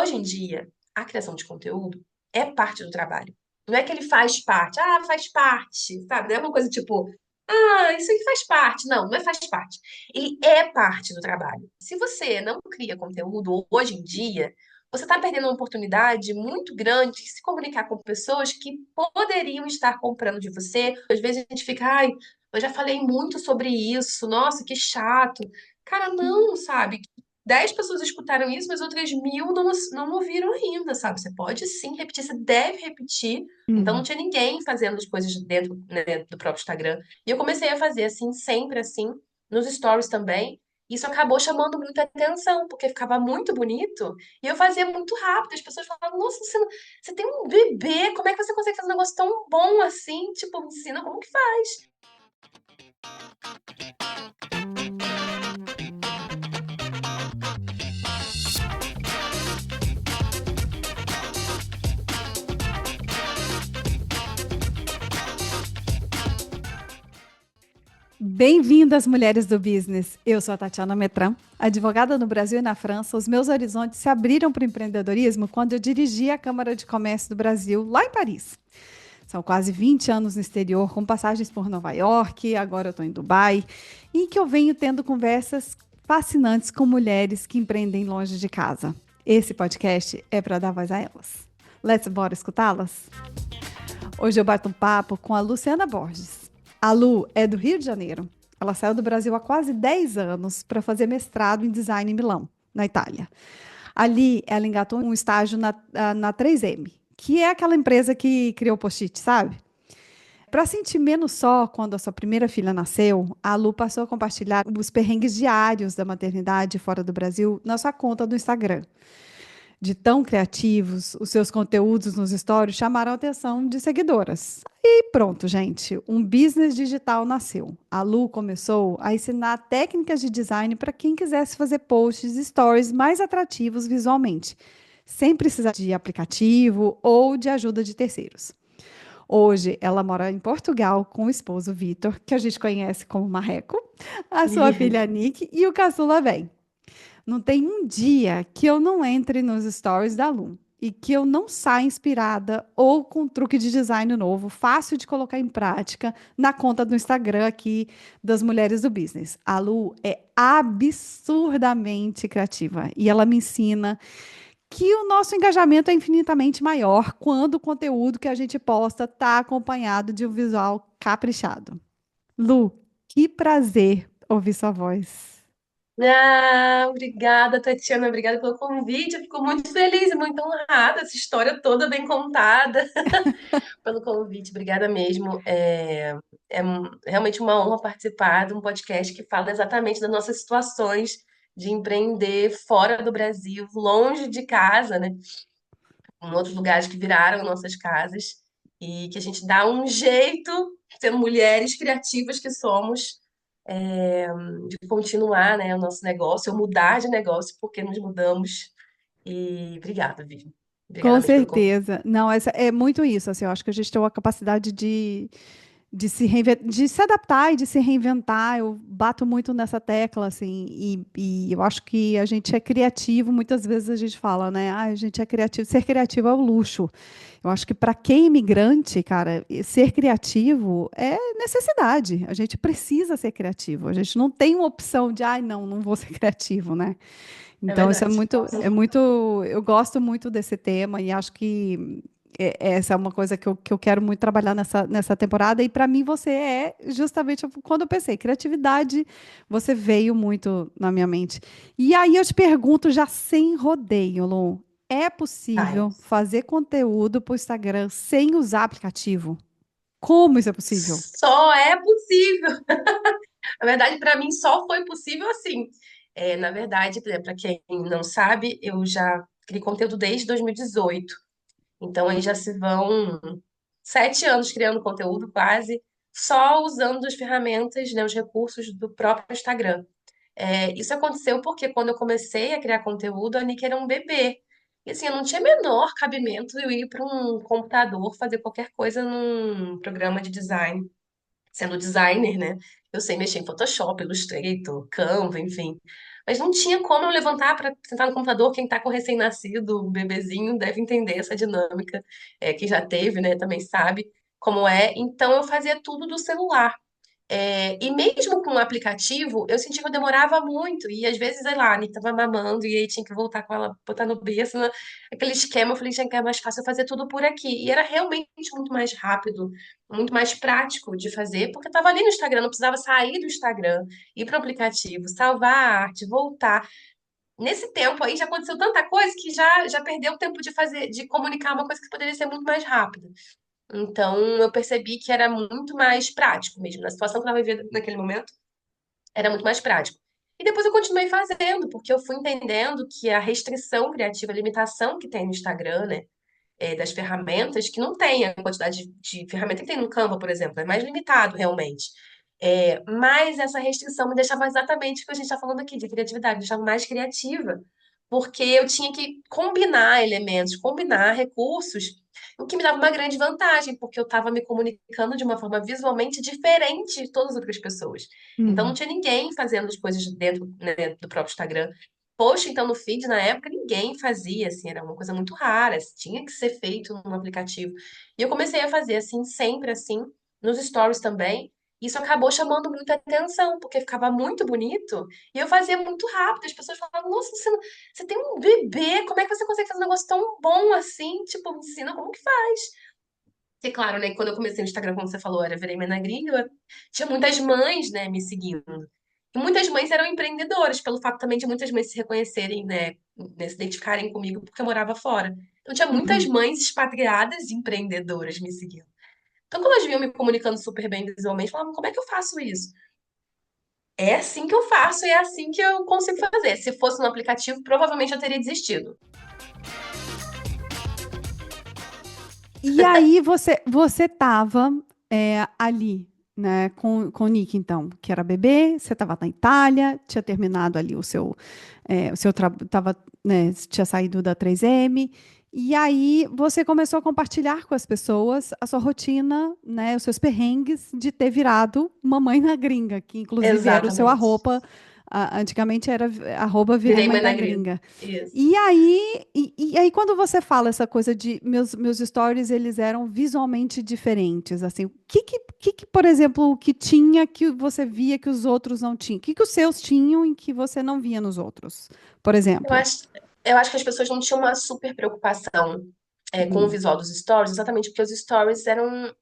hoje em dia, a criação de conteúdo é parte do trabalho. Não é que ele faz parte, faz parte, sabe? Não é uma coisa tipo, isso aqui faz parte. Não, não é faz parte. Ele é parte do trabalho. Se você não cria conteúdo hoje em dia, você está perdendo uma oportunidade muito grande de se comunicar com pessoas que poderiam estar comprando de você. Às vezes a gente fica, eu já falei muito sobre isso, nossa, que chato. Cara, não, sabe? 10 pessoas escutaram isso, mas outras 1.000 não ouviram ainda, sabe? Você pode sim repetir, você deve repetir. Então não Uhum. tinha ninguém fazendo as coisas dentro, né, do próprio Instagram. E eu comecei a fazer assim, sempre assim, nos stories também. Isso acabou chamando muita atenção, porque ficava muito bonito e eu fazia muito rápido. As pessoas falavam, nossa, você tem um bebê, como é que você consegue fazer um negócio tão bom assim? Tipo, me ensina como que faz. Bem-vindas, mulheres do business. Eu sou a Tatiana Metran, advogada no Brasil e na França. Os meus horizontes se abriram para o empreendedorismo quando eu dirigi a Câmara de Comércio do Brasil, lá em Paris. São quase 20 anos no exterior, com passagens por Nova York, agora eu estou em Dubai, e que eu venho tendo conversas fascinantes com mulheres que empreendem longe de casa. Esse podcast é para dar voz a elas. Bora escutá-las? Hoje eu bato um papo com a Luciana Borges. A Lu é do Rio de Janeiro. Ela saiu do Brasil há quase 10 anos para fazer mestrado em design em Milão, na Itália. Ali, ela engatou um estágio na 3M, que é aquela empresa que criou o Post-it, sabe? Para sentir menos só quando a sua primeira filha nasceu, a Lu passou a compartilhar os perrengues diários da maternidade fora do Brasil na sua conta do Instagram. De tão criativos, os seus conteúdos nos stories chamaram a atenção de seguidoras. E pronto, gente, um business digital nasceu. A Lu começou a ensinar técnicas de design para quem quisesse fazer posts e stories mais atrativos visualmente, sem precisar de aplicativo ou de ajuda de terceiros. Hoje, ela mora em Portugal com o esposo Vitor, que a gente conhece como Marreco, a sua filha Nick e o caçula Ben. Não tem um dia que eu não entre nos stories da Lu e que eu não saia inspirada ou com um truque de design novo, fácil de colocar em prática na conta do Instagram aqui das mulheres do business. A Lu é absurdamente criativa e ela me ensina que o nosso engajamento é infinitamente maior quando o conteúdo que a gente posta está acompanhado de um visual caprichado. Lu, que prazer ouvir sua voz. Obrigada, Tatiana, obrigada pelo convite. Eu fico muito feliz e muito honrada, essa história toda bem contada pelo convite. Obrigada mesmo. Realmente uma honra participar de um podcast que fala exatamente das nossas situações de empreender fora do Brasil, longe de casa, né? Em outros lugares que viraram nossas casas e que a gente dá um jeito, sendo mulheres criativas que somos, de continuar, né, o nosso negócio, ou mudar de negócio, porque nos mudamos. E obrigada, Vivi. Obrigada Com mesmo pelo convite. certeza. Não, essa é muito isso. Assim, eu acho que a gente tem uma capacidade de se adaptar e de se reinventar. Eu bato muito nessa tecla, assim, e eu acho que a gente é criativo. Muitas vezes a gente fala, né? A gente é criativo. Ser criativo é o luxo. Eu acho que para quem é imigrante, cara, ser criativo é necessidade. A gente precisa ser criativo. A gente não tem uma opção de, não, não vou ser criativo, né? É Então, isso verdade. é muito, eu gosto muito desse tema e acho que essa é uma coisa que eu quero muito trabalhar nessa temporada. E para mim, você é justamente quando eu pensei, criatividade, você veio muito na minha mente. E aí eu te pergunto, já sem rodeio, Lu, é Ai, possível fazer conteúdo para o Instagram sem usar aplicativo? Como isso é possível? só é possível. Na verdade, para mim, só foi possível assim. Na verdade, para quem não sabe, eu já criei conteúdo desde 2018. Então, aí já se vão 7 anos criando conteúdo, quase, só usando as ferramentas, né, os recursos do próprio Instagram. Isso aconteceu porque quando eu comecei a criar conteúdo, a Nick era um bebê. E assim, eu não tinha menor cabimento eu ir para um computador fazer qualquer coisa num programa de design. Sendo designer, né? Eu sei mexer em Photoshop, Illustrator, Canva, enfim. Mas não tinha como eu levantar para sentar no computador. Quem tá com recém-nascido, um bebezinho, deve entender essa dinâmica, que já teve, né? Também sabe como é. Então eu fazia tudo do celular. E mesmo com o aplicativo, eu sentia que eu demorava muito. E às vezes, sei lá, a Anitta tava mamando e aí tinha que voltar com ela, botar no berço, né? Aquele esquema. Eu falei, gente, é mais fácil eu fazer tudo por aqui. E era realmente muito mais rápido, muito mais prático de fazer, porque eu tava ali no Instagram, não precisava sair do Instagram, ir para o aplicativo, salvar a arte, voltar. Nesse tempo aí já aconteceu tanta coisa que já perdeu o tempo de fazer, de comunicar uma coisa que poderia ser muito mais rápida. Então, eu percebi que era muito mais prático mesmo. Na situação que eu estava vivendo naquele momento, era muito mais prático. E depois eu continuei fazendo, porque eu fui entendendo que a restrição criativa, a limitação que tem no Instagram, né, das ferramentas, que não tem a quantidade de ferramenta que tem no Canva, por exemplo, é mais limitado realmente. Mas essa restrição me deixava exatamente o que a gente está falando aqui, de criatividade, me deixava mais criativa, porque eu tinha que combinar elementos, combinar recursos, o que me dava uma grande vantagem, porque eu estava me comunicando de uma forma visualmente diferente de todas as outras pessoas. Então não Hum. tinha ninguém fazendo as coisas dentro, né, do próprio Instagram. Post, então, no feed, na época, ninguém fazia, assim, era uma coisa muito rara, tinha que ser feito no aplicativo. E eu comecei a fazer, assim, sempre assim, nos stories também. Isso acabou chamando muita atenção, porque ficava muito bonito e eu fazia muito rápido. As pessoas falavam, nossa, você tem um bebê, como é que você consegue fazer um negócio tão bom assim? Tipo, me ensina como que faz. E claro, né, quando eu comecei no Instagram, como você falou, era Verei Minha Gringa, tinha muitas mães, né, me seguindo. E muitas mães eram empreendedoras, pelo fato também de muitas mães se reconhecerem, né, se identificarem comigo porque eu morava fora. Então tinha muitas Uhum. mães expatriadas e empreendedoras me seguindo. Então, quando elas viam me comunicando super bem visualmente, falavam, como é que eu faço isso? É assim que eu faço e é assim que eu consigo fazer. Se fosse no aplicativo, provavelmente eu teria desistido. E aí você estava ali, né, com o Nick, então, que era bebê, você estava na Itália, tinha terminado ali o seu tava, né, tinha saído da 3M, e aí você começou a compartilhar com as pessoas a sua rotina, né, os seus perrengues de ter virado mamãe na gringa, que inclusive era o seu Exatamente. arroba, antigamente era arroba virei Virei mãe mãe da na gringa. gringa. Isso. E aí, quando você fala essa coisa de meus stories, eles eram visualmente diferentes, assim, por exemplo, o que tinha que você via que os outros não tinham? O que os seus tinham e que você não via nos outros, por Eu exemplo? acho, eu acho que as pessoas não tinham uma super preocupação com o Hum. visual dos stories, exatamente porque os stories eram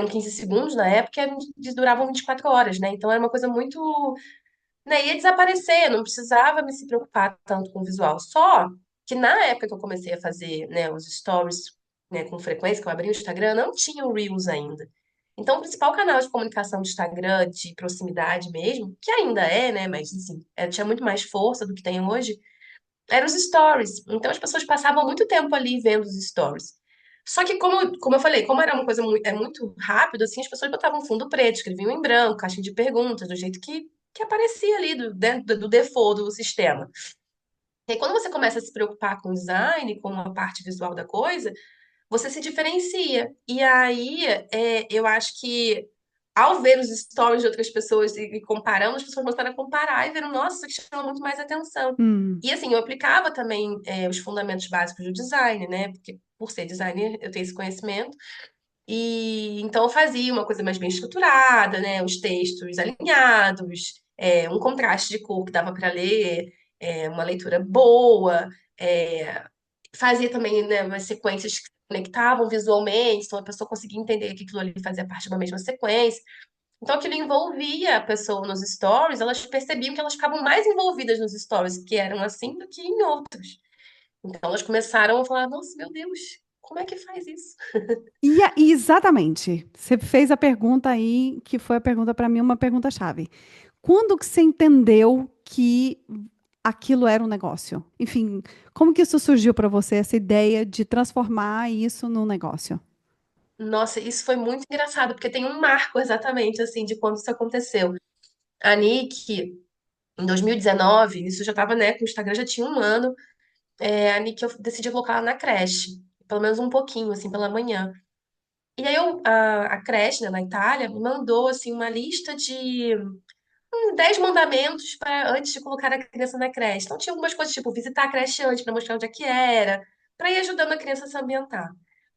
15 segundos na época e duravam 24 horas, né? Então era uma coisa muito, né, ia desaparecer, não precisava me se preocupar tanto com o visual. Só que na época que eu comecei a fazer, né, os stories, né, com frequência, que eu abri o Instagram, não tinha o Reels ainda. Então, o principal canal de comunicação do Instagram, de proximidade mesmo, que ainda é, né, mas assim, tinha muito mais força do que tem hoje, eram os stories. Então, as pessoas passavam muito tempo ali vendo os stories. Só que, como eu falei, como era uma coisa muito rápido, assim, as pessoas botavam fundo preto, escreviam em branco, caixinha de perguntas, do jeito que aparecia ali, dentro do default do sistema. E aí, quando você começa a se preocupar com o design, com a parte visual da coisa, você se diferencia. E aí, eu acho que ao ver os stories de outras pessoas e comparando, as pessoas começaram a comparar e viram, nossa, isso aqui chama muito mais atenção. Hum. E assim, eu aplicava também os fundamentos básicos do design, né? Porque por ser designer, eu tenho esse conhecimento. E então eu fazia uma coisa mais bem estruturada, né? Os textos alinhados, um contraste de cor que dava para ler, uma leitura boa. Fazia também, né, umas sequências que se conectavam visualmente, então a pessoa conseguia entender que aquilo ali fazia parte de uma mesma sequência. Então aquilo envolvia a pessoa nos stories, elas percebiam que elas ficavam mais envolvidas nos stories que eram assim do que em outros. Então elas começaram a falar: Nossa, meu Deus, como é que faz isso? Exatamente. Você fez a pergunta aí, que foi a pergunta para mim, uma pergunta-chave. Quando que você entendeu que aquilo era um negócio? Enfim, como que isso surgiu para você, essa ideia de transformar isso num negócio? Nossa, isso foi muito engraçado, porque tem um marco exatamente assim de quando isso aconteceu. A Nick, em 2019, isso já estava, né, com o Instagram já tinha um ano, a Nick eu decidi colocar ela na creche, pelo menos um pouquinho, assim, pela manhã. E aí a creche, né, na Itália, me mandou, assim, uma lista de 10 mandamentos para antes de colocar a criança na creche. Então tinha algumas coisas, tipo, visitar a creche antes para mostrar onde é que era, para ir ajudando a criança a se ambientar.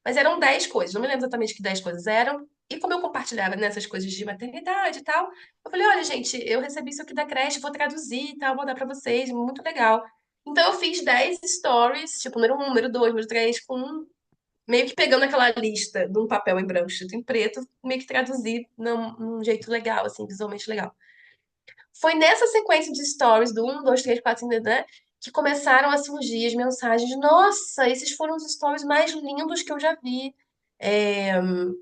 Mas eram 10 coisas, não me lembro exatamente que 10 coisas eram. E como eu compartilhava nessas coisas de maternidade e tal, eu falei, olha, gente, eu recebi isso aqui da creche, vou traduzir e tal, vou dar para vocês, muito legal. Então eu fiz 10 stories, tipo, número um, número 2, número 3, com meio que pegando aquela lista de um papel em branco escrito em preto, meio que traduzir num jeito legal, assim, visualmente legal. Foi nessa sequência de stories do 1, 2, 3, 4, 5, né, que começaram a surgir as mensagens. Nossa, esses foram os stories mais lindos que eu já vi.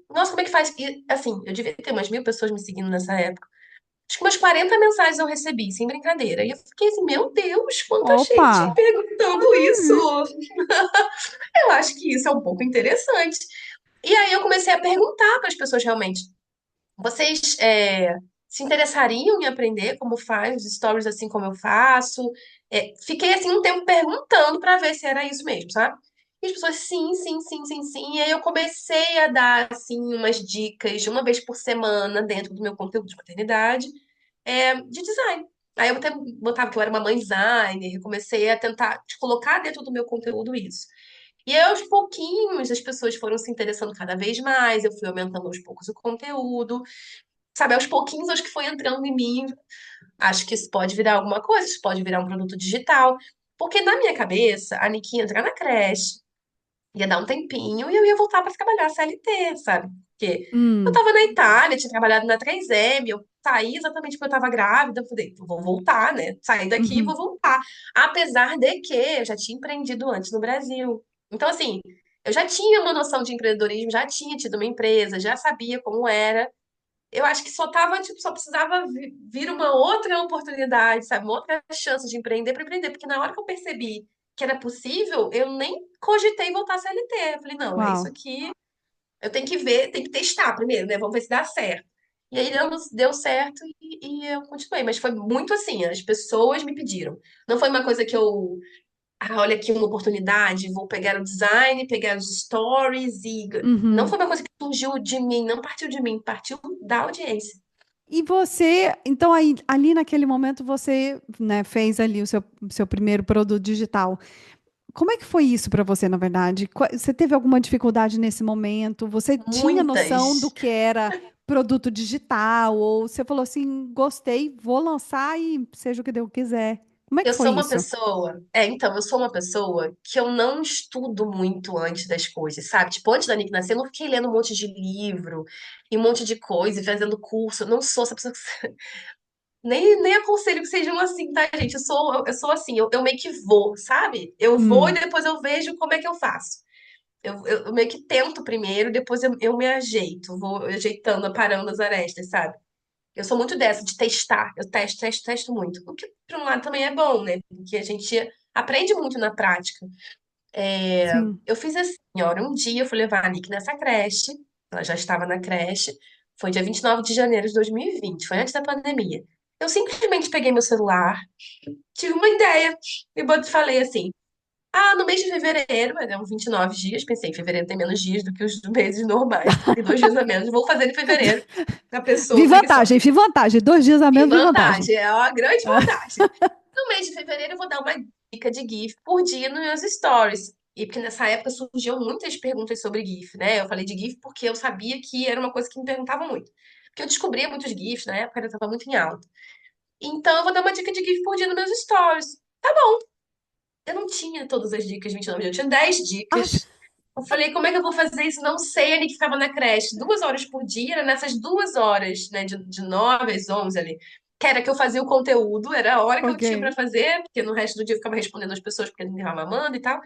Nossa, como é que faz? E, assim, eu devia ter umas 1.000 pessoas me seguindo nessa época. Acho que umas 40 mensagens eu recebi, sem brincadeira. E eu fiquei assim, meu Deus, quanta Opa! gente perguntando isso. Eu acho que isso é um pouco interessante. E aí eu comecei a perguntar para as pessoas realmente. Vocês se interessariam em aprender como faz os stories assim como eu faço? Fiquei assim um tempo perguntando para ver se era isso mesmo, sabe? E as pessoas, sim, sim, sim, sim, sim. E aí eu comecei a dar assim umas dicas de uma vez por semana dentro do meu conteúdo de maternidade, de design. Aí eu até botava que eu era uma mãe designer, e comecei a tentar colocar dentro do meu conteúdo isso. E aí, aos pouquinhos, as pessoas foram se interessando cada vez mais, eu fui aumentando aos poucos o conteúdo. Sabe, aos pouquinhos, acho que foi entrando em mim. Acho que isso pode virar alguma coisa, isso pode virar um produto digital. Porque na minha cabeça, a Niki ia entrar na creche, ia dar um tempinho e eu ia voltar para trabalhar CLT, sabe? Porque eu Hum, tava na Itália, tinha trabalhado na 3M, eu saí exatamente porque eu tava grávida, eu falei, eu vou voltar, né? Sair daqui e vou uhum. voltar. Apesar de que eu já tinha empreendido antes no Brasil. Então, assim, eu já tinha uma noção de empreendedorismo, já tinha tido uma empresa, já sabia como era. Eu acho que só tava, tipo, só precisava vir uma outra oportunidade, sabe? Uma outra chance de empreender para empreender. Porque na hora que eu percebi que era possível, eu nem cogitei voltar a CLT. Eu falei, não, é isso Uau. aqui. Eu tenho que ver, tenho que testar primeiro, né? Vamos ver se dá certo. E aí deu certo e eu continuei. Mas foi muito assim, as pessoas me pediram. Não foi uma coisa que eu olha aqui uma oportunidade, vou pegar o design, pegar os stories e não Uhum. foi uma coisa que surgiu de mim, não partiu de mim, partiu da audiência. E você, então aí, ali naquele momento você, né, fez ali o seu primeiro produto digital. Como é que foi isso para você, na verdade? Você teve alguma dificuldade nesse momento? Você tinha noção do Muitas. que era produto digital? Ou você falou assim, gostei, vou lançar e seja o que Deus quiser. Como é que Eu foi sou uma isso? pessoa, então, eu sou uma pessoa que eu não estudo muito antes das coisas, sabe? Tipo, antes da Nick nascer, eu não fiquei lendo um monte de livro e um monte de coisa e fazendo curso. Eu não sou essa pessoa que nem aconselho que sejam assim, tá, gente? Eu sou assim, eu meio que vou, sabe? Eu vou e Hum, depois eu vejo como é que eu faço. Eu meio que tento primeiro, depois eu me ajeito, vou ajeitando, aparando as arestas, sabe? Eu sou muito dessa, de testar. Eu testo, testo, testo muito. O que, por um lado, também é bom, né? Porque a gente aprende muito na prática. sim. Eu fiz assim, olha, um dia eu fui levar a Nick nessa creche, ela já estava na creche, foi dia 29 de janeiro de 2020, foi antes da pandemia. Eu simplesmente peguei meu celular, tive uma ideia, e falei assim, no mês de fevereiro, eram 29 dias, pensei, em fevereiro tem menos dias do que os meses normais, tem 2 dias a menos, vou fazer em fevereiro, a pessoa preguiçosa. Vi vantagem. 2 dias a E menos, vi vantagem. vantagem, é uma grande vantagem. No mês de fevereiro, eu vou dar uma dica de GIF por dia nos meus stories. E porque nessa época surgiam muitas perguntas sobre GIF, né? Eu falei de GIF porque eu sabia que era uma coisa que me perguntavam muito. Porque eu descobria muitos GIFs, na época ele estava muito em alta. Então, eu vou dar uma dica de GIF por dia nos meus stories. Eu não tinha todas as dicas 29 dias, eu tinha 10 Ah, dicas. Eu falei, como é que eu vou fazer isso? Não sei, ele que ficava na creche 2 horas por dia, era nessas 2 horas, né, de 9 às 11 ali, que era que eu fazia o conteúdo, era a hora que eu tinha pra ok. fazer, porque no resto do dia eu ficava respondendo as pessoas porque ele me estava mamando e tal.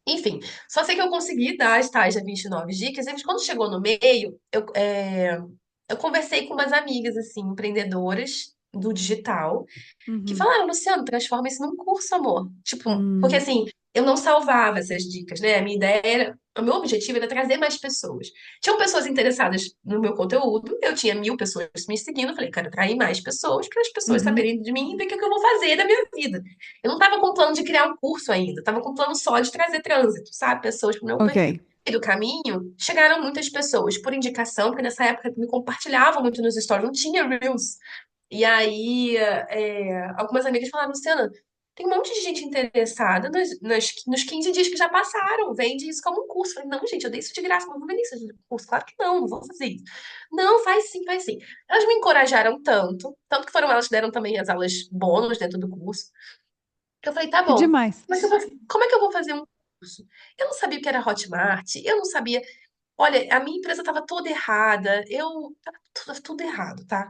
Enfim, só sei que eu consegui dar as tais de 29 dicas, e quando chegou no meio, eu conversei com umas amigas, assim, empreendedoras do digital, que Uhum. falaram, Luciano, transforma isso num curso, amor. Tipo, porque Hum, assim, eu não salvava essas dicas, né? A minha ideia era, o meu objetivo era trazer mais pessoas. Tinham pessoas interessadas no meu conteúdo, eu tinha 1.000 pessoas me seguindo, eu falei, quero atrair mais pessoas para as pessoas uhum. saberem de mim e ver o que é que eu vou fazer da minha vida. Eu não estava com plano de criar um curso ainda, estava com plano só de trazer trânsito, sabe? Pessoas para o meu perfil. Ok. E do caminho, chegaram muitas pessoas por indicação, porque nessa época me compartilhavam muito nos stories, não tinha Reels. E aí, algumas amigas falaram, Luciana, tem um monte de gente interessada nos 15 dias que já passaram. Vende isso como um curso. Eu falei, não, gente, eu dei isso de graça, não vou vender isso de curso. Claro que não, não vou fazer isso. Não, faz sim, faz sim. Elas me encorajaram tanto que foram elas que deram também as aulas bônus dentro do curso. Que eu falei, tá Que bom, demais. como é que eu vou fazer um curso? Eu não sabia o que era Hotmart, eu não sabia. Olha, a minha empresa estava toda errada, tava tudo errado, tá?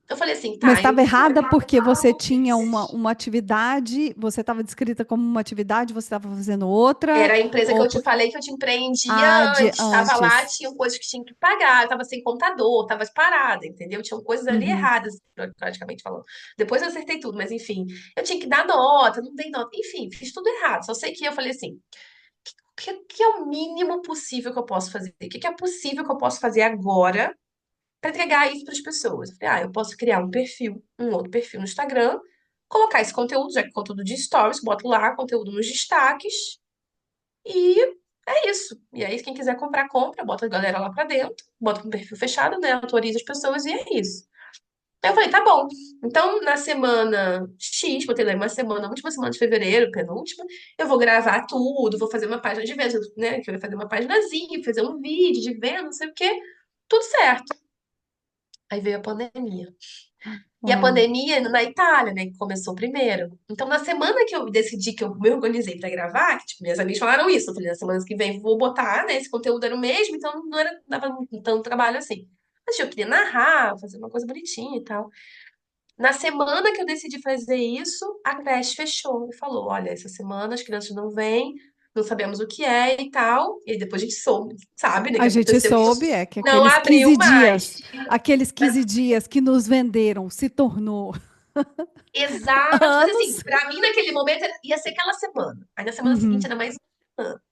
Eu falei assim, Mas tá, estava errada porque você tinha uma atividade, você estava descrita como uma atividade, você estava fazendo outra, era a empresa que ou eu te porque... falei que eu te empreendia Ah, de antes, estava lá, antes. tinham coisas que tinha que pagar, eu estava sem contador, estava parada, entendeu? Tinham coisas ali Uhum. erradas, praticamente falando. Depois eu acertei tudo, mas enfim, eu tinha que dar nota, não dei nota, enfim, fiz tudo errado. Só sei que eu falei assim, o que é o mínimo possível que eu posso fazer? O que é possível que eu posso fazer agora para entregar isso para as pessoas? Eu falei, eu posso criar um outro perfil no Instagram, colocar esse conteúdo, já que é conteúdo de stories, boto lá conteúdo nos destaques e é isso. E aí, quem quiser comprar, compra, bota a galera lá pra dentro, bota um perfil fechado, né? Autoriza as pessoas e é isso. Aí eu falei, tá bom. Então, na semana X, botei lá uma semana, última semana de fevereiro, penúltima, eu vou gravar tudo, vou fazer uma página de venda, né? Que eu ia fazer uma paginazinha, fazer um vídeo de venda, não sei o quê. Tudo certo. Aí veio a pandemia. E a Uau. pandemia na Itália, né, que começou primeiro. Então, na semana que eu decidi que eu me organizei pra gravar, que, tipo, minhas amigas falaram isso, eu falei, na semana que vem vou botar, né, esse conteúdo era o mesmo, então não era, dava tanto trabalho assim. Mas eu queria narrar, fazer uma coisa bonitinha e tal. Na semana que eu decidi fazer isso, a creche fechou e falou, olha, essa semana as crianças não vêm, não sabemos o que é e tal. E aí depois a gente soube, sabe, né, que A gente aconteceu, que soube, é que não abriu mais. aqueles 15 dias que nos venderam, se tornou Exato, mas assim, anos. pra mim naquele momento ia ser aquela semana. Aí na semana seguinte Uhum. era mais uma semana.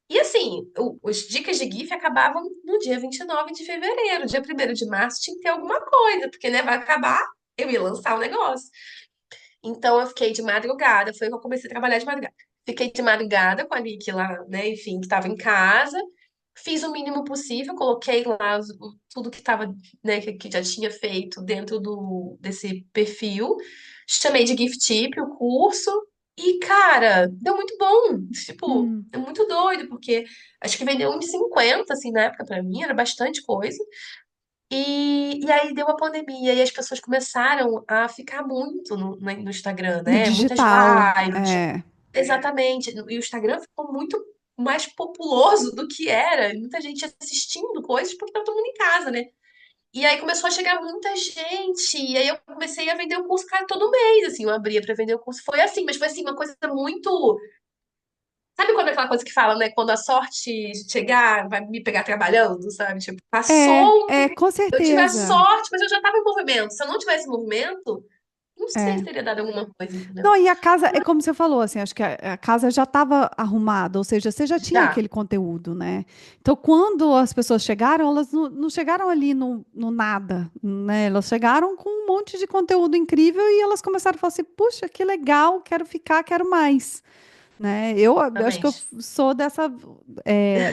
E assim, os dicas de GIF acabavam no dia 29 de fevereiro, dia 1º de março tinha que ter alguma coisa, porque né, vai acabar, eu ia lançar o negócio. Então eu fiquei de madrugada, foi que eu comecei a trabalhar de madrugada. Fiquei de madrugada com a Nick lá, né, enfim, que estava em casa. Fiz o mínimo possível, coloquei lá tudo que estava, né, que já tinha feito dentro desse perfil. Chamei de Gift Tip o curso e, cara, deu muito bom. Tipo, Hum. é muito doido, porque acho que vendeu um de 50 assim, na época pra mim, era bastante coisa. E aí deu a pandemia e as pessoas começaram a ficar muito no Instagram, No né? Muitas digital, lives. é, Exatamente. E o Instagram ficou muito mais populoso do que era. Muita gente assistindo coisas porque estava todo mundo em casa, né? E aí começou a chegar muita gente. E aí eu comecei a vender o curso, cara, todo mês, assim. Eu abria para vender o curso. Foi assim, mas foi assim, uma coisa muito. Sabe quando é aquela coisa que fala, né? Quando a sorte chegar, vai me pegar trabalhando, sabe? Tipo, passou. com Eu tive a certeza. sorte, mas eu já estava em movimento. Se eu não tivesse movimento, não sei se É. teria dado alguma coisa, entendeu? Não, e a casa, é como você falou, assim, acho que a casa já estava arrumada, ou seja, você já tinha Já, aquele conteúdo, né? Então, quando as pessoas chegaram, elas não chegaram ali no nada, né? Elas chegaram com um monte de conteúdo incrível e elas começaram a falar assim, puxa, que legal, quero ficar, quero mais. Né? Eu acho que eu exatamente. sou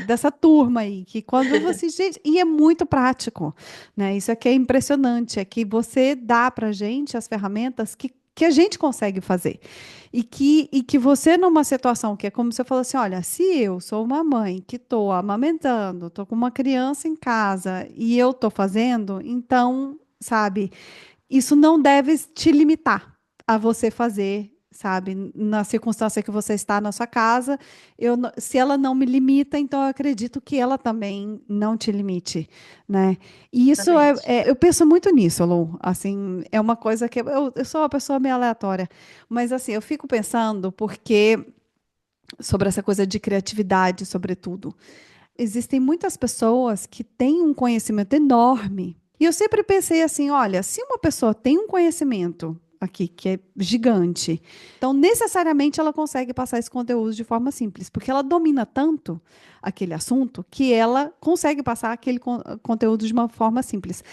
dessa turma aí, que quando você, gente, e é muito prático, né? Isso aqui é impressionante, é que você dá para gente as ferramentas que a gente consegue fazer. E que você, numa situação que é como você falou assim: olha, se eu sou uma mãe que estou amamentando, estou com uma criança em casa e eu estou fazendo, então, sabe, isso não deve te limitar a você fazer, sabe? Na circunstância que você está na sua casa, se ela não me limita, então eu acredito que ela também não te limite, né? E isso Exatamente. eu penso muito nisso, Lu. Assim, é uma coisa que eu sou uma pessoa meio aleatória, mas assim, eu fico pensando porque sobre essa coisa de criatividade, sobretudo. Existem muitas pessoas que têm um conhecimento enorme. E eu sempre pensei assim: olha, se uma pessoa tem um conhecimento, aqui, que é gigante. Então, necessariamente, ela consegue passar esse conteúdo de forma simples, porque ela domina tanto aquele assunto que ela consegue passar aquele conteúdo de uma forma simples.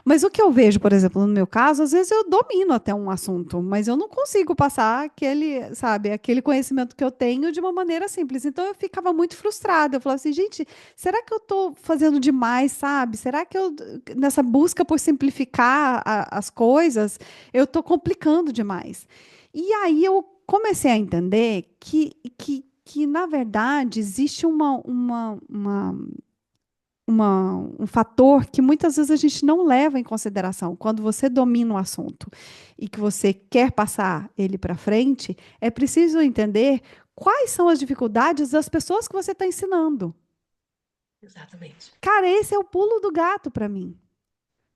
Mas o que eu vejo, por exemplo, no meu caso, às vezes eu domino até um assunto, mas eu não consigo passar aquele, sabe, aquele conhecimento que eu tenho de uma maneira simples. Então eu ficava muito frustrada. Eu falava assim, gente, será que eu estou fazendo demais, sabe? Será que eu, nessa busca por simplificar as coisas, eu estou complicando demais? E aí eu comecei a entender que na verdade, existe um fator que muitas vezes a gente não leva em consideração. Quando você domina o assunto e que você quer passar ele para frente, é preciso entender quais são as dificuldades das pessoas que você está ensinando. Exatamente. Cara, esse é o pulo do gato para mim,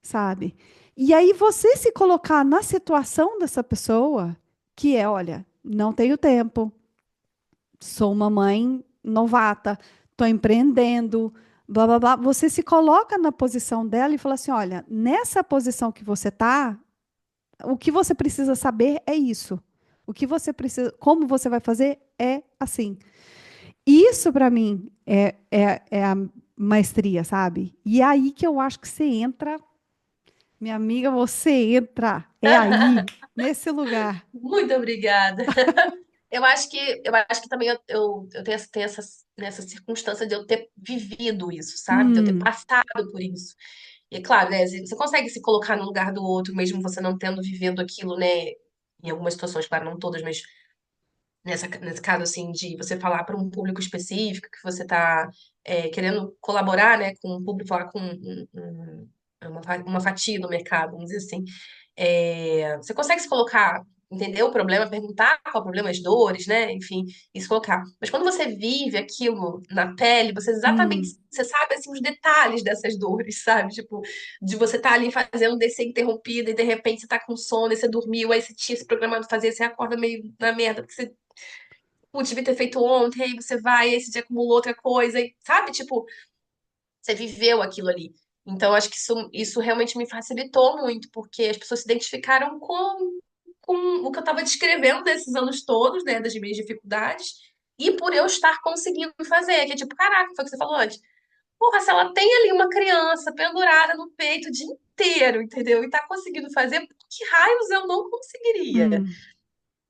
sabe? E aí você se colocar na situação dessa pessoa, que é, olha, não tenho tempo, sou uma mãe novata, estou empreendendo, blá blá blá. Você se coloca na posição dela e fala assim: olha, nessa posição que você está, o que você precisa saber é isso. O que você precisa, como você vai fazer é assim. Isso para mim é a maestria, sabe? E é aí que eu acho que você entra, minha amiga, você entra. É aí, nesse lugar. Muito obrigada. Eu acho que também eu tenho nessa circunstância de eu ter vivido isso, sabe? De eu ter Hum, passado por isso. E é claro, né? Você consegue se colocar no lugar do outro, mesmo você não tendo vivido aquilo, né? Em algumas situações, claro, não todas, mas nesse caso, assim, de você falar para um público específico, que você está querendo colaborar, né, com um público, falar com uma fatia do mercado, vamos dizer assim. Você consegue se colocar, entender o problema, perguntar qual é o problema, as dores, né, enfim, e se colocar. Mas quando você vive aquilo na pele, você exatamente, hum, você sabe, assim, os detalhes dessas dores, sabe? Tipo, de você estar ali fazendo descer interrompida e de repente você tá com sono e você dormiu, aí você tinha se programado fazer, você acorda meio na merda, porque você putz, devia ter feito ontem, aí você vai, aí você já acumulou outra coisa, e, sabe? Tipo, você viveu aquilo ali. Então, acho que isso realmente me facilitou muito, porque as pessoas se identificaram com o que eu estava descrevendo desses anos todos, né, das minhas dificuldades, e por eu estar conseguindo fazer, que é tipo, caraca, foi o que você falou antes. Porra, se ela tem ali uma criança pendurada no peito o dia inteiro, entendeu? E tá conseguindo fazer, por que raios eu não conseguiria? hum,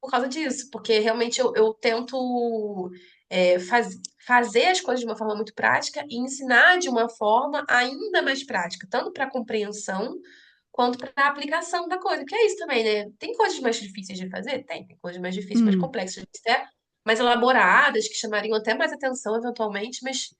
Por causa disso, porque realmente eu tento fazer as coisas de uma forma muito prática e ensinar de uma forma ainda mais prática, tanto para compreensão quanto para a aplicação da coisa. Que é isso também, né? Tem coisas mais difíceis de fazer? Tem coisas mais difíceis, mais hum, complexas, até mais elaboradas, que chamariam até mais atenção eventualmente, mas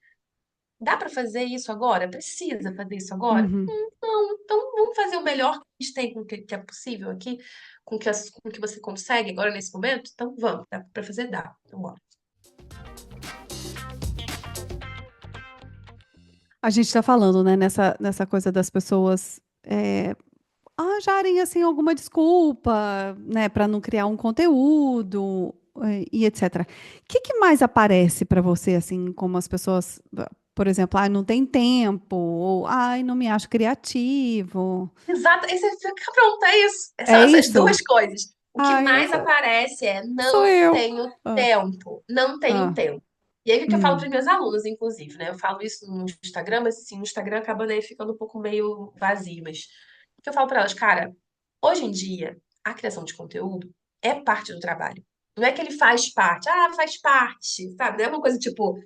dá para fazer isso agora? Precisa fazer isso agora? uhum. Não, então vamos fazer o melhor que a gente tem com o que é possível aqui, com o que você consegue agora nesse momento? Então vamos, dá pra fazer? Dá. Então bora. A gente está falando, né, nessa coisa das pessoas arranjarem assim alguma desculpa, né, para não criar um conteúdo e etc. O que mais aparece para você assim, como as pessoas, por exemplo, não tem tempo, ou não me acho criativo. Exato, aí você fica pronto, é isso. São É essas isso? duas coisas. O que Ai, mais aparece é sou não eu. tenho Ah, tempo, não tenho ah, tempo. E aí, o que eu falo para hum, os meus alunos, inclusive, né? Eu falo isso no Instagram, mas assim, no Instagram acaba, né, ficando um pouco meio vazio. Mas o que eu falo para elas, cara, hoje em dia, a criação de conteúdo é parte do trabalho. Não é que ele faz parte, faz parte, sabe? Não é uma coisa tipo,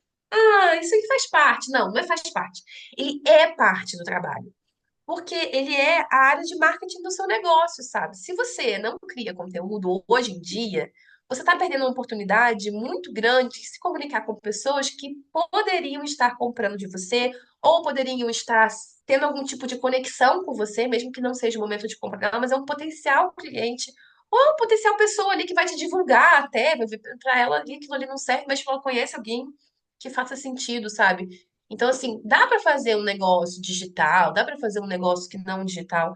isso aqui faz parte. Não, não é faz parte. Ele é parte do trabalho. Porque ele é a área de marketing do seu negócio, sabe? Se você não cria conteúdo hoje em dia, você está perdendo uma oportunidade muito grande de se comunicar com pessoas que poderiam estar comprando de você ou poderiam estar tendo algum tipo de conexão com você, mesmo que não seja o momento de compra dela, mas é um potencial cliente ou um potencial pessoa ali que vai te divulgar até, vai ver para ela ali aquilo ali não serve, mas ela conhece alguém que faça sentido, sabe? Então, assim, dá para fazer um negócio digital, dá para fazer um negócio que não digital,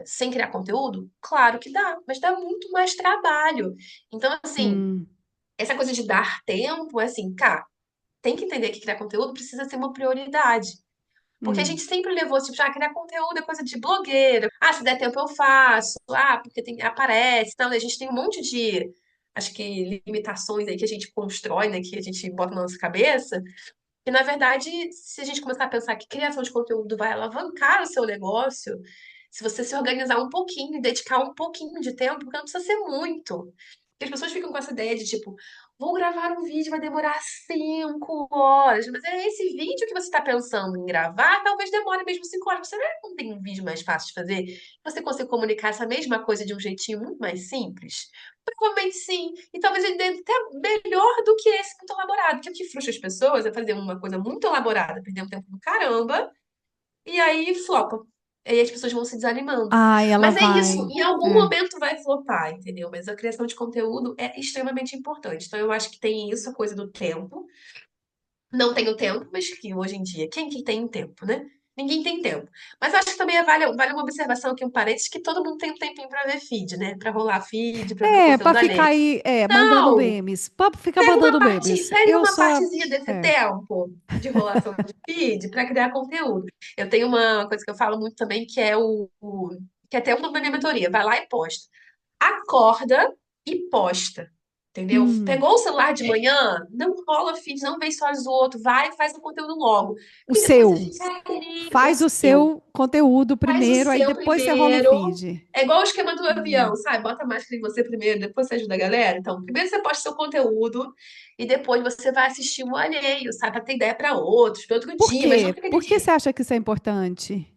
sem criar conteúdo? Claro que dá, mas dá muito mais trabalho. Então, assim, hum, essa coisa de dar tempo é assim, cara, tem que entender que criar conteúdo precisa ser uma prioridade. Porque a Hum. gente sempre levou, tipo, criar conteúdo é coisa de blogueira. Ah, se der tempo eu faço. Ah, porque aparece. Então, a gente tem um monte de, acho que, limitações aí que a gente constrói, né? Que a gente bota na nossa cabeça. E, na verdade, se a gente começar a pensar que criação de conteúdo vai alavancar o seu negócio, se você se organizar um pouquinho, dedicar um pouquinho de tempo, porque não precisa ser muito. Porque as pessoas ficam com essa ideia de, tipo, vou gravar um vídeo, vai demorar 5 horas. Mas é esse vídeo que você está pensando em gravar, talvez demore mesmo 5 horas. Você não tem um vídeo mais fácil de fazer? Você consegue comunicar essa mesma coisa de um jeitinho muito mais simples? Provavelmente sim. E talvez ele dê até melhor do que esse muito elaborado. Porque o que frustra as pessoas é fazer uma coisa muito elaborada, perder um tempo do caramba, e aí flopa. E aí as pessoas vão se desanimando. Ai, ela Mas é isso, vai. em algum É. momento vai flopar, entendeu? Mas a criação de conteúdo é extremamente importante. Então eu acho que tem isso, a coisa do tempo. Não tenho tempo, mas que hoje em dia, quem que tem tempo, né? Ninguém tem tempo. Mas eu acho que também vale uma observação aqui, um parênteses, que todo mundo tem um tempinho pra ver feed, né? Pra rolar feed, pra ver o É, pra conteúdo ficar alheio. aí, mandando Não! memes. Pra ficar mandando memes. Pega Eu uma só. partezinha desse É. tempo de enrolação de feed para criar conteúdo. Eu tenho uma coisa que eu falo muito também, que é que é até uma da minha mentoria. Vai lá e posta. Acorda e posta. Entendeu? Hum. Pegou o celular de manhã, não rola feed, não vê stories do outro, vai e faz o conteúdo logo. O Porque depois a seu. gente cria o Faz o seu. seu conteúdo Faz o primeiro, aí seu depois você rola o primeiro. feed. É igual o esquema do Hum. avião, sabe? Bota a máscara em você primeiro, depois você ajuda a galera. Então, primeiro você posta seu conteúdo e depois você vai assistir o alheio, sabe? Pra ter ideia pra outros, para outro Por dia, mas não quê? para aquele Por que dia. você acha que isso é importante?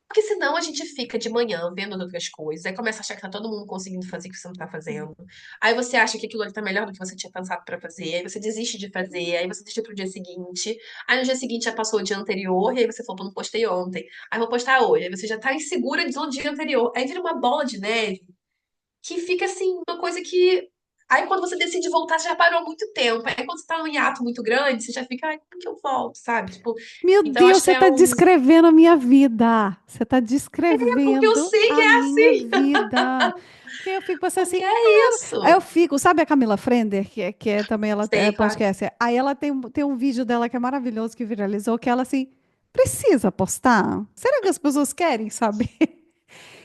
Porque senão a gente fica de manhã vendo outras coisas, aí começa a achar que tá todo mundo conseguindo fazer o que você não tá fazendo. Aí você acha que aquilo ali tá melhor do que você tinha pensado pra fazer, aí você desiste de fazer, aí você deixa pro dia seguinte. Aí no dia seguinte já passou o dia anterior, e aí você falou, pô, não postei ontem. Aí vou postar hoje. Aí você já tá insegura do dia anterior. Aí vira uma bola de neve que fica assim, uma coisa que. Aí quando você decide voltar, você já parou há muito tempo. Aí quando você tá num hiato muito grande, você já fica, ai, como que eu volto, sabe? Tipo, Meu então Deus, acho que você é está um. descrevendo a minha vida. Você está Porque eu descrevendo sei que a é minha assim. vida. Porque eu fico pensando Porque assim, é aí eu isso. fico, sabe a Camila Frender, que é também, ela é Sei, claro. podcast, aí ela tem um vídeo dela que é maravilhoso, que viralizou, que ela assim, precisa postar? Será que as pessoas querem saber?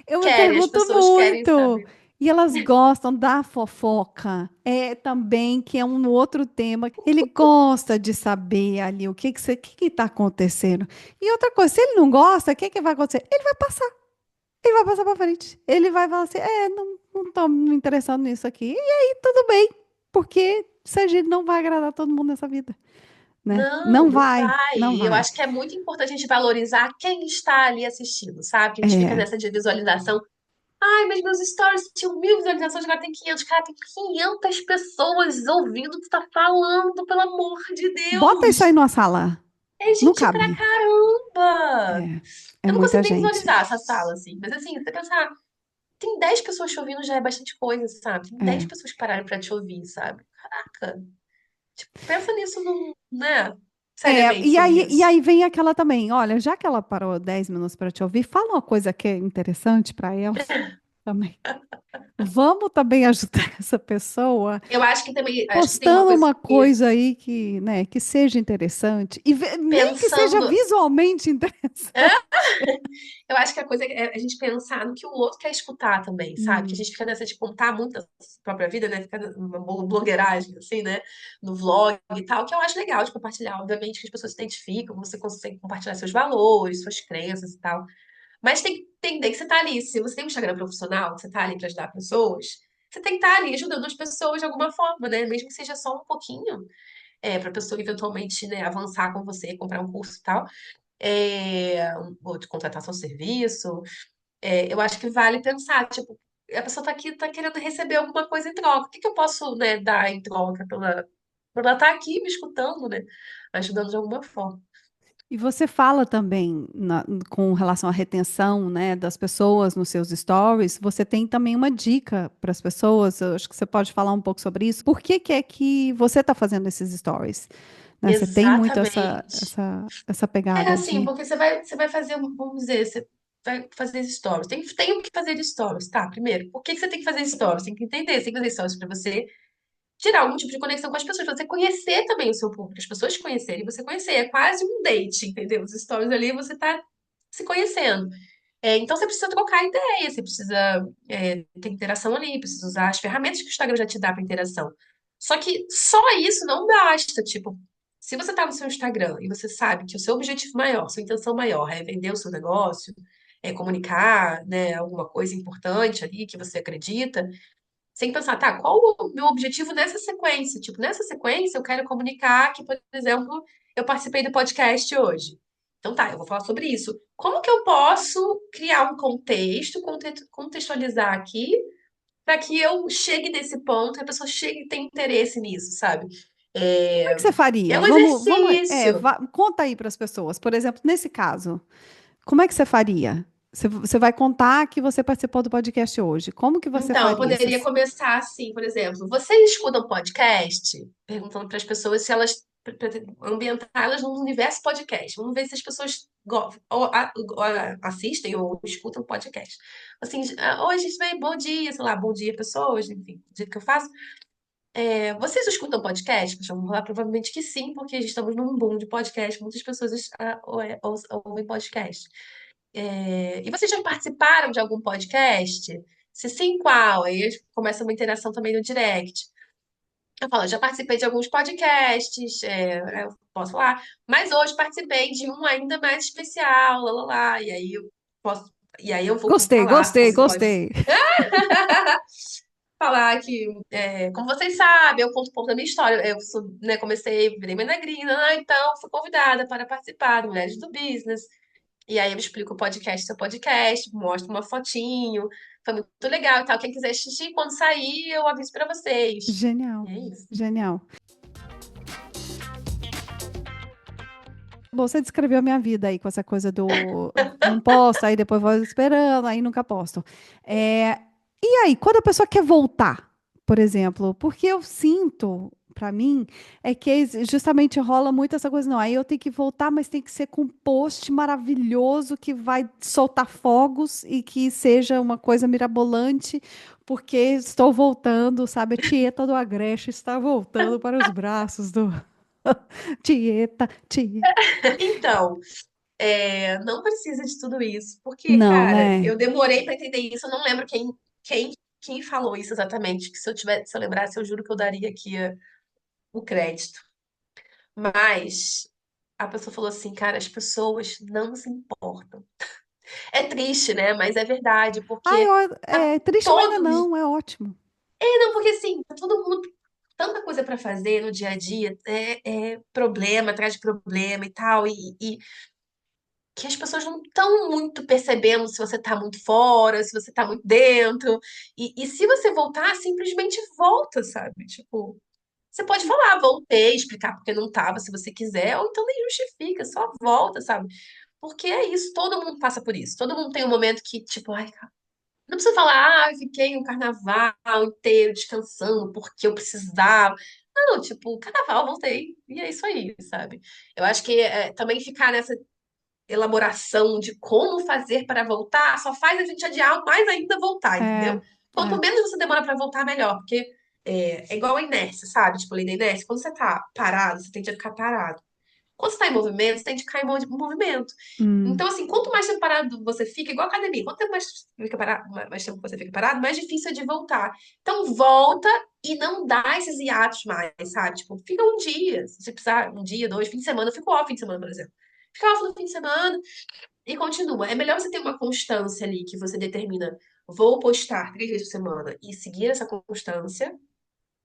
Eu me Querem, as pergunto pessoas querem muito. saber. E elas gostam da fofoca. É também que é um outro tema. Ele gosta de saber ali o que está acontecendo. E outra coisa, se ele não gosta, o que que vai acontecer? Ele vai passar. Ele vai passar para frente. Ele vai falar assim: não estou me interessando nisso aqui. E aí, tudo bem. Porque se a gente não vai agradar todo mundo nessa vida, né? Não, Não não vai, vai. não Eu vai. acho que é muito importante a gente valorizar quem está ali assistindo, sabe? Que a gente fica É. nessa de visualização. Ai, mas meus stories tinham 1.000 visualizações, agora tem 500. Cara, tem 500 pessoas ouvindo o que você tá falando, pelo amor de Bota isso aí Deus. numa sala. É Não gente pra cabe. caramba. É, é Eu não muita consigo nem gente. visualizar essa sala, assim. Mas assim, você pensar, tem 10 pessoas te ouvindo já é bastante coisa, sabe? Tem 10 É. pessoas que pararam pra te ouvir, sabe? Caraca. Tipo, pensa nisso, né? É, Seriamente e sobre aí, e isso. aí vem aquela também, olha, já que ela parou 10 minutos para te ouvir, fala uma coisa que é interessante para ela também. Vamos também ajudar essa pessoa Eu acho que também, acho que tem uma postando coisa uma que, coisa aí que, né, que seja interessante e nem que seja pensando. visualmente interessante. Eu acho que a coisa é a gente pensar no que o outro quer escutar também, sabe? Que a Hum. gente fica nessa de contar muito da própria vida, né? Fica numa blogueiragem, assim, né? No vlog e tal, que eu acho legal de compartilhar. Obviamente que as pessoas se identificam, você consegue compartilhar seus valores, suas crenças e tal. Mas tem que entender que você tá ali. Se você tem um Instagram profissional, você tá ali para ajudar pessoas, você tem que estar ali ajudando as pessoas de alguma forma, né? Mesmo que seja só um pouquinho, para a pessoa eventualmente, né, avançar com você, comprar um curso e tal, ou de contratar seu serviço. Eu acho que vale pensar, tipo, a pessoa tá aqui, tá querendo receber alguma coisa em troca. O que que eu posso, né, dar em troca por ela estar aqui me escutando, né? Ajudando de alguma forma. E você fala também com relação à retenção, né, das pessoas nos seus stories, você tem também uma dica para as pessoas, eu acho que você pode falar um pouco sobre isso. Por que que é que você está fazendo esses stories? Né, você tem muito essa, Exatamente. essa É pegada assim, de... porque você vai fazer, vamos dizer, você vai fazer stories. Tem o que fazer stories, tá? Primeiro, por que que você tem que fazer stories? Tem que entender, você tem que fazer stories pra você, gerar algum tipo de conexão com as pessoas, você conhecer também o seu público, as pessoas te conhecerem, você conhecer. É quase um date, entendeu? Os stories ali você tá se conhecendo. Então você precisa trocar ideia, você precisa ter interação ali, precisa usar as ferramentas que o Instagram já te dá para interação. Só que só isso não basta. Tipo, se você tá no seu Instagram e você sabe que o seu objetivo maior, sua intenção maior é vender o seu negócio, é comunicar, né, alguma coisa importante ali que você acredita, você tem que pensar, tá, qual o meu objetivo nessa sequência? Tipo, nessa sequência eu quero comunicar que, por exemplo, eu participei do podcast hoje. Então tá, eu vou falar sobre isso. Como que eu posso criar um contexto, contextualizar aqui, para que eu chegue nesse ponto, e a pessoa chegue e tenha interesse nisso, sabe? Como é É, que você é faria? um Vamos, exercício. conta aí para as pessoas. Por exemplo, nesse caso, como é que você faria? Você vai contar que você participou do podcast hoje. Como que você Então, eu faria? poderia começar assim, por exemplo, vocês escutam podcast? Perguntando para as pessoas se elas pra ambientar elas num universo podcast. Vamos ver se as pessoas assistem ou escutam podcast. Assim, oi, gente, bem, bom dia, sei lá, bom dia, pessoas, enfim, do jeito que eu faço. Vocês escutam podcast? Vamos falar provavelmente que sim, porque estamos num boom de podcast, muitas pessoas ouvem podcast. E vocês já participaram de algum podcast? Se sim, qual? Aí começa uma interação também no direct. Eu falo, já participei de alguns podcasts, eu posso falar, mas hoje participei de um ainda mais especial, lá, lá, lá. Posso, e aí eu vou Gostei, falar, gostei, como pode gostei. falar que, como vocês sabem, eu conto um pouco da minha história. Eu né, comecei, virei menegrina, então fui convidada para participar do Mulheres do Business. E aí eu explico o podcast, seu podcast, mostro uma fotinho. Foi muito legal e tal. Quem quiser assistir, quando sair, eu aviso pra vocês. E Genial, é isso. genial. Bom, você descreveu a minha vida aí com essa coisa do não posto, aí depois vou esperando, aí nunca posto. É, e aí, quando a pessoa quer voltar, por exemplo, porque eu sinto, para mim, é que justamente rola muito essa coisa, não, aí eu tenho que voltar, mas tem que ser com um post maravilhoso que vai soltar fogos e que seja uma coisa mirabolante, porque estou voltando, sabe? A Tieta do Agreste está voltando para os braços do Tieta, Tieta. Então, não precisa de tudo isso, porque, Não, cara, né? eu demorei pra entender isso. Eu não lembro quem, quem falou isso exatamente. Que se eu lembrasse, eu juro que eu daria aqui o crédito. Mas a pessoa falou assim, cara, as pessoas não se importam. É triste, né? Mas é verdade, Ai, porque tá é triste, mas não é todo não, é ótimo. Não, porque assim, tá todo mundo tanta coisa pra fazer no dia a dia, problema atrás de problema e tal, e que as pessoas não estão muito percebendo se você tá muito fora, se você tá muito dentro. E se você voltar, simplesmente volta, sabe? Tipo, você pode falar, voltei, explicar porque não tava, se você quiser, ou então nem justifica, só volta, sabe? Porque é isso, todo mundo passa por isso. Todo mundo tem um momento que, tipo, ai, não precisa falar, fiquei um carnaval inteiro descansando porque eu precisava. Não, tipo, carnaval, voltei. E é isso aí, sabe? Eu acho que também ficar nessa elaboração de como fazer para voltar só faz a gente adiar mais ainda voltar, É, entendeu? Quanto é. menos você demora para voltar, melhor. Porque é igual a inércia, sabe? Tipo, a lei da inércia. Quando você tá parado, você tende a ficar parado. Quando você está em movimento, você tende a cair em movimento. Hum, Então, assim, quanto mais tempo parado você fica, igual a academia, quanto tempo mais tempo você fica parado, mais difícil é de voltar. Então, volta e não dá esses hiatos mais, sabe? Tipo, fica um dia, se você precisar, um dia, dois, fim de semana, eu fico off fim de semana, por exemplo. Fica off no fim de semana e continua. É melhor você ter uma constância ali que você determina, vou postar 3 vezes por semana e seguir essa constância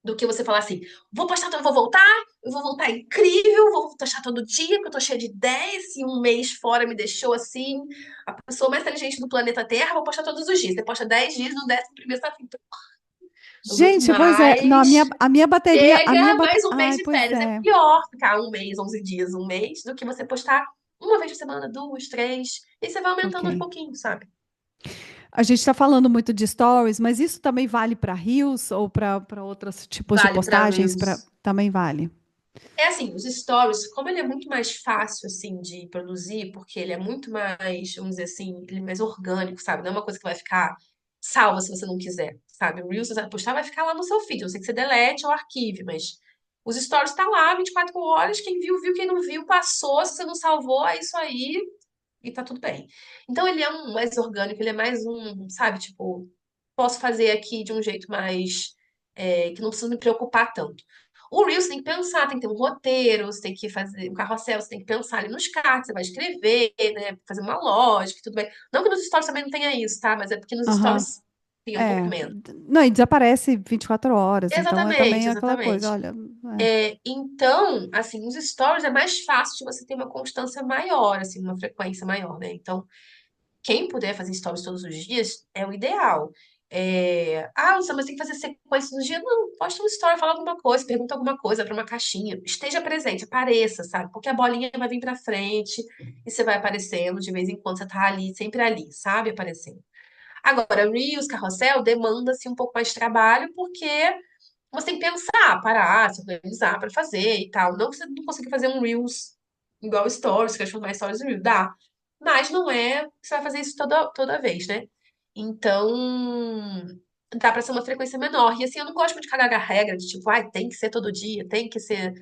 do que você falar assim, eu vou voltar incrível, vou postar todo dia, porque eu tô cheia de ideias, e um mês fora me deixou assim, a pessoa mais inteligente do planeta Terra, vou postar todos os dias. Você posta 10 dias, no 11º você tá assim, eu aguento gente, pois é. Não, mais. a minha bateria, Chega mais um mês ai, de pois férias. É é. pior ficar um mês, 11 dias, um mês, do que você postar uma vez por semana, duas, três, e você vai aumentando aos Ok. pouquinhos, sabe? A gente está falando muito de stories, mas isso também vale para Reels ou para outros tipos de Vale para postagens? Reels. Também vale. É assim, os stories, como ele é muito mais fácil, assim, de produzir, porque ele é muito mais, vamos dizer assim, ele é mais orgânico, sabe? Não é uma coisa que vai ficar salva se você não quiser, sabe? O Reels, você vai postar, vai ficar lá no seu feed. A não sei que você delete ou arquive, mas os stories tá lá 24 horas. Quem viu, viu. Quem não viu, passou. Se você não salvou, é isso aí e tá tudo bem. Então ele é um mais orgânico, ele é mais um, sabe, tipo, posso fazer aqui de um jeito mais que não preciso me preocupar tanto. O Reels tem que pensar, tem que ter um roteiro, você tem que fazer um carrossel, você tem que pensar ali nos cards, você vai escrever, né? Fazer uma lógica, tudo bem. Não que nos stories também não tenha isso, tá? Mas é porque nos Aham. stories tem um pouco É. menos. Não, e desaparece 24 horas, então é também Exatamente, aquela coisa, exatamente. olha. Então, assim, os stories é mais fácil de você ter uma constância maior, assim, uma frequência maior, né? Então, quem puder fazer stories todos os dias é o ideal. Luciana, mas tem que fazer sequência nos dias. Não, posta um story, fala alguma coisa, pergunta alguma coisa para uma caixinha. Esteja presente, apareça, sabe? Porque a bolinha vai vir para frente e você vai aparecendo de vez em quando, você tá ali, sempre ali, sabe? Aparecendo. Agora, Reels, Carrossel, demanda-se um pouco mais de trabalho, porque você tem que pensar, parar, se organizar para fazer e tal. Não que você não consiga fazer um Reels igual Stories, transformar Stories em Reels. Dá. Mas não é que você vai fazer isso toda vez, né? Então, dá pra ser uma frequência menor. E assim, eu não gosto muito de cagar a regra de tipo, tem que ser todo dia, tem que ser.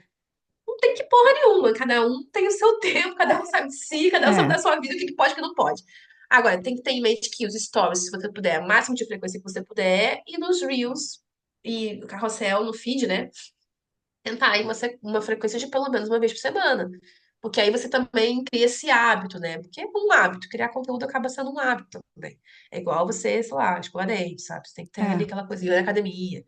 Não tem que porra nenhuma. Cada um tem o seu tempo, cada um sabe de si, cada um sabe É, da sua vida, o que que pode e o que não pode. Agora, tem que ter em mente que os stories, se você puder, o máximo de frequência que você puder, e nos reels e no carrossel, no feed, né? Tentar aí uma frequência de pelo menos uma vez por semana. Porque aí você também cria esse hábito, né? Porque é um hábito, criar conteúdo acaba sendo um hábito também. É igual você, sei lá, escovar dente, sabe? Você tem que ter ali é, aquela coisinha na academia.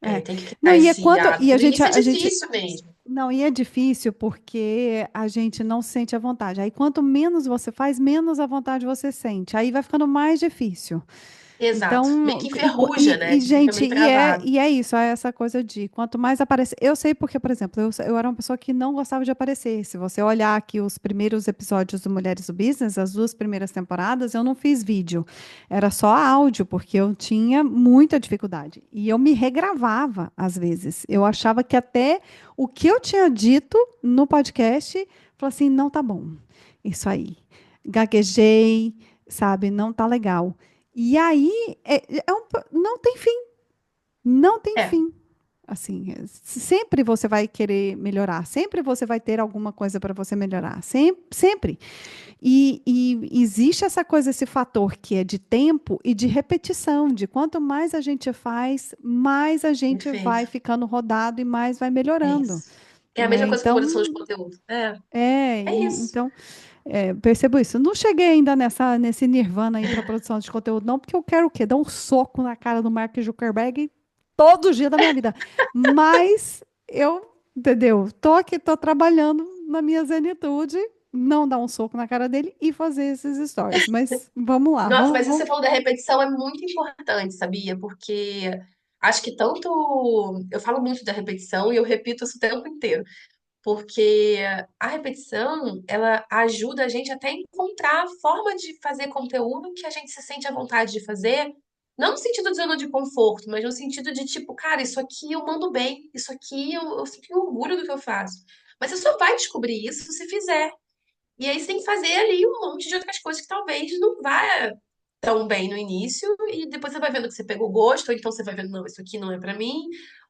é. Tem que Não, criar e é esse quanto. E hábito. a No gente, início é a gente. difícil mesmo. Não, e é difícil porque a gente não sente a vontade. Aí, quanto menos você faz, menos a vontade você sente. Aí vai ficando mais difícil. Exato. Meio Então, que enferruja, né? Você fica gente, meio travado. e é isso, é essa coisa de quanto mais aparece. Eu sei porque, por exemplo, eu era uma pessoa que não gostava de aparecer. Se você olhar aqui os primeiros episódios do Mulheres do Business, as duas primeiras temporadas, eu não fiz vídeo. Era só áudio, porque eu tinha muita dificuldade. E eu me regravava às vezes. Eu achava que até o que eu tinha dito no podcast, falou assim, não tá bom. Isso aí. Gaguejei, sabe? Não tá legal. E aí não tem fim, não tem É, fim. Assim, sempre você vai querer melhorar, sempre você vai ter alguma coisa para você melhorar, sempre, sempre. E existe essa coisa, esse fator que é de tempo e de repetição, de quanto mais a gente faz, mais a gente vai perfeito. ficando rodado e mais vai É melhorando, isso. É a mesma né? coisa com Então, produção de conteúdo. É isso. então percebo isso. Não cheguei ainda nesse nirvana aí para produção de conteúdo, não, porque eu quero o quê? Dar um soco na cara do Mark Zuckerberg todo dia da minha vida. Mas entendeu? Tô aqui, tô trabalhando na minha zenitude, não dar um soco na cara dele e fazer esses stories. Mas vamos lá, Nossa, vamos, mas isso que você vamos. falou da repetição é muito importante, sabia? Porque acho que tanto. Eu falo muito da repetição e eu repito isso o tempo inteiro. Porque a repetição, ela ajuda a gente até a encontrar a forma de fazer conteúdo que a gente se sente à vontade de fazer. Não no sentido de zona de conforto, mas no sentido de tipo, cara, isso aqui eu mando bem, isso aqui eu sinto orgulho do que eu faço. Mas você só vai descobrir isso se fizer. E aí você tem que fazer ali um monte de outras coisas que talvez não vá tão bem no início, e depois você vai vendo que você pegou gosto, ou então você vai vendo, não, isso aqui não é pra mim,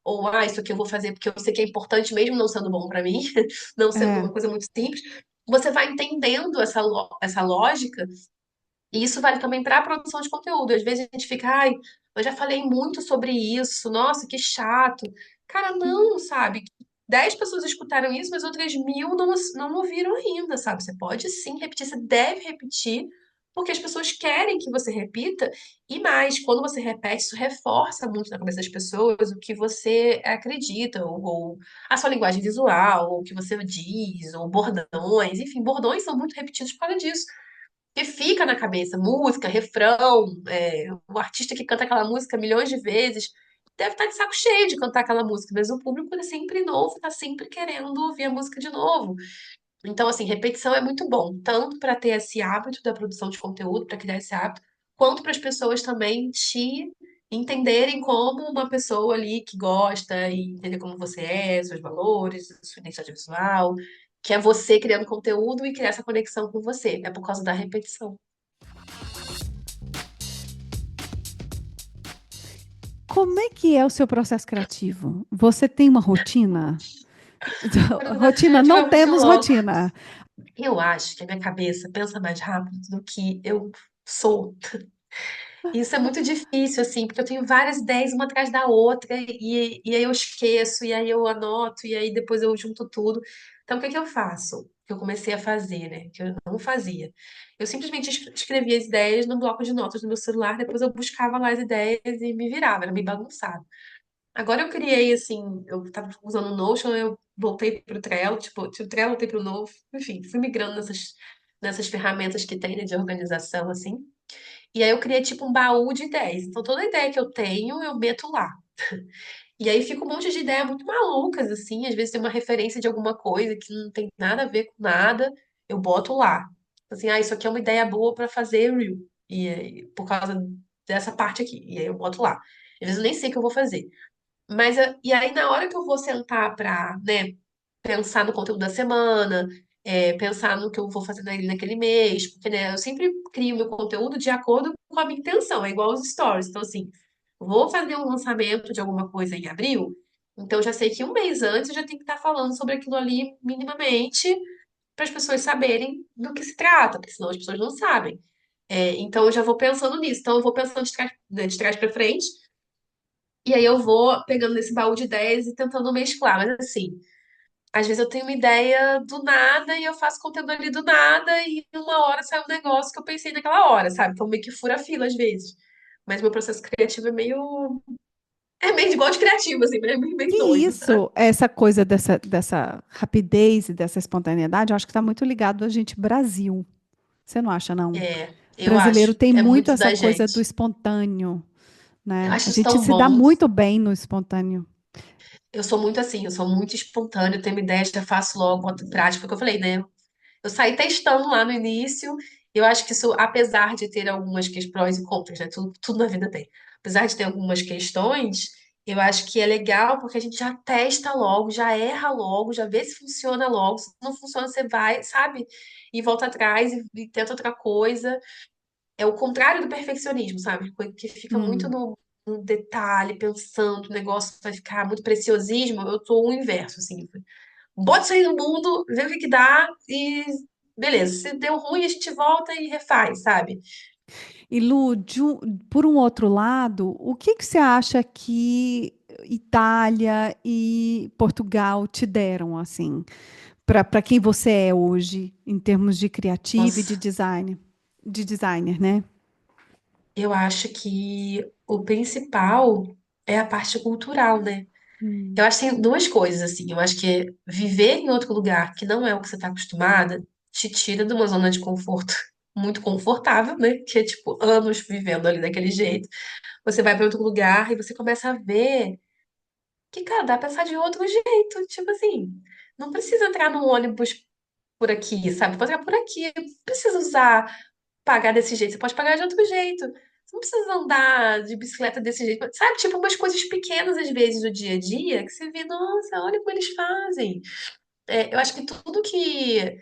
ou isso aqui eu vou fazer porque eu sei que é importante mesmo não sendo bom pra mim, não sendo É, uma coisa muito simples. Você vai entendendo essa lógica, e isso vale também para a produção de conteúdo. Às vezes a gente fica, eu já falei muito sobre isso, nossa, que chato. Cara, não, sabe? 10 pessoas escutaram isso, mas outras 1.000 não ouviram ainda, sabe? Você pode sim repetir, você deve repetir, porque as pessoas querem que você repita, e mais, quando você repete, isso reforça muito na cabeça das pessoas o que você acredita, ou a sua linguagem visual, ou o que você diz, ou bordões, enfim, bordões são muito repetidos por causa disso. Que fica na cabeça, música, refrão, o artista que canta aquela música milhões de vezes deve estar de saco cheio de cantar aquela música, mas o público é sempre novo, tá sempre querendo ouvir a música de novo. Então, assim, repetição é muito bom, tanto para ter esse hábito da produção de conteúdo, para criar esse hábito, quanto para as pessoas também te entenderem como uma pessoa ali que gosta e entender como você é, seus valores, sua identidade visual, que é você criando conteúdo e criar essa conexão com você. É por causa da repetição. como é que é o seu processo criativo? Você tem uma rotina? Bruna, Rotina, tipo, não é muito temos louco. rotina. Eu acho que a minha cabeça pensa mais rápido do que eu sou. Isso é muito difícil, assim, porque eu tenho várias ideias uma atrás da outra, e aí eu esqueço, e aí eu anoto, e aí depois eu junto tudo. Então, o que que eu faço? O que eu comecei a fazer, né? Que eu não fazia. Eu simplesmente escrevia as ideias no bloco de notas do meu celular, depois eu buscava lá as ideias e me virava, era meio bagunçado. Agora eu criei, assim, eu tava usando o Notion, eu voltei pro Trello, tipo, o Trello, voltei pro Novo, enfim, fui migrando nessas ferramentas que tem, né, de organização, assim. E aí eu criei tipo um baú de ideias. Então toda ideia que eu tenho, eu meto lá. E aí fica um monte de ideia muito malucas, assim. Às vezes tem uma referência de alguma coisa que não tem nada a ver com nada, eu boto lá. Assim, isso aqui é uma ideia boa para fazer Reel. E aí, por causa dessa parte aqui. E aí eu boto lá. Às vezes eu nem sei o que eu vou fazer. E aí na hora que eu vou sentar para, né, pensar no conteúdo da semana, pensar no que eu vou fazer naquele mês, porque, né, eu sempre crio meu conteúdo de acordo com a minha intenção, é igual os stories. Então, assim, vou fazer um lançamento de alguma coisa em abril, então eu já sei que um mês antes eu já tenho que estar falando sobre aquilo ali minimamente para as pessoas saberem do que se trata, porque senão as pessoas não sabem. Então eu já vou pensando nisso. Então eu vou pensando de trás para frente, e aí eu vou pegando nesse baú de ideias e tentando mesclar. Mas assim, às vezes eu tenho uma ideia do nada e eu faço conteúdo ali do nada e em uma hora sai um negócio que eu pensei naquela hora, sabe? Então meio que fura a fila às vezes. Mas meu processo criativo é meio. É meio igual de criativo, assim, é meio Que doido, sabe? isso, essa coisa dessa rapidez e dessa espontaneidade, eu acho que está muito ligado a gente Brasil. Você não acha, não? Eu Brasileiro acho. tem É muito muito essa da coisa do gente. espontâneo, Eu né? acho A isso gente tão se dá bom. muito bem no espontâneo. Eu sou muito assim, eu sou muito espontânea, eu tenho uma ideia, já faço logo, boto em prática, foi o que eu falei, né? Eu saí testando lá no início. Eu acho que isso, apesar de ter algumas prós e contras, né? Tudo na vida tem. Apesar de ter algumas questões, eu acho que é legal porque a gente já testa logo, já erra logo, já vê se funciona logo. Se não funciona, você vai, sabe? E volta atrás e tenta outra coisa. É o contrário do perfeccionismo, sabe? Que fica muito Hum. no detalhe, pensando, o negócio vai ficar muito preciosismo. Eu sou o inverso, assim. Bota isso aí no mundo, vê o que que dá e beleza. Se deu ruim, a gente volta e refaz, sabe? E Lu, por um outro lado, o que que você acha que Itália e Portugal te deram, assim, para quem você é hoje, em termos de criativo e de Nossa, design, de designer, né? eu acho que o principal é a parte cultural, né? Eu Hum. acho que tem duas coisas, assim. Eu acho que viver em outro lugar que não é o que você está acostumada te tira de uma zona de conforto muito confortável, né? Que é tipo anos vivendo ali daquele jeito. Você vai para outro lugar e você começa a ver que, cara, dá pra pensar de outro jeito. Tipo assim, não precisa entrar no ônibus por aqui, sabe? Pode entrar por aqui. Não precisa pagar desse jeito. Você pode pagar de outro jeito. Você não precisa andar de bicicleta desse jeito. Sabe? Tipo, umas coisas pequenas, às vezes, do dia a dia, que você vê, nossa, olha como eles fazem. Eu acho que tudo que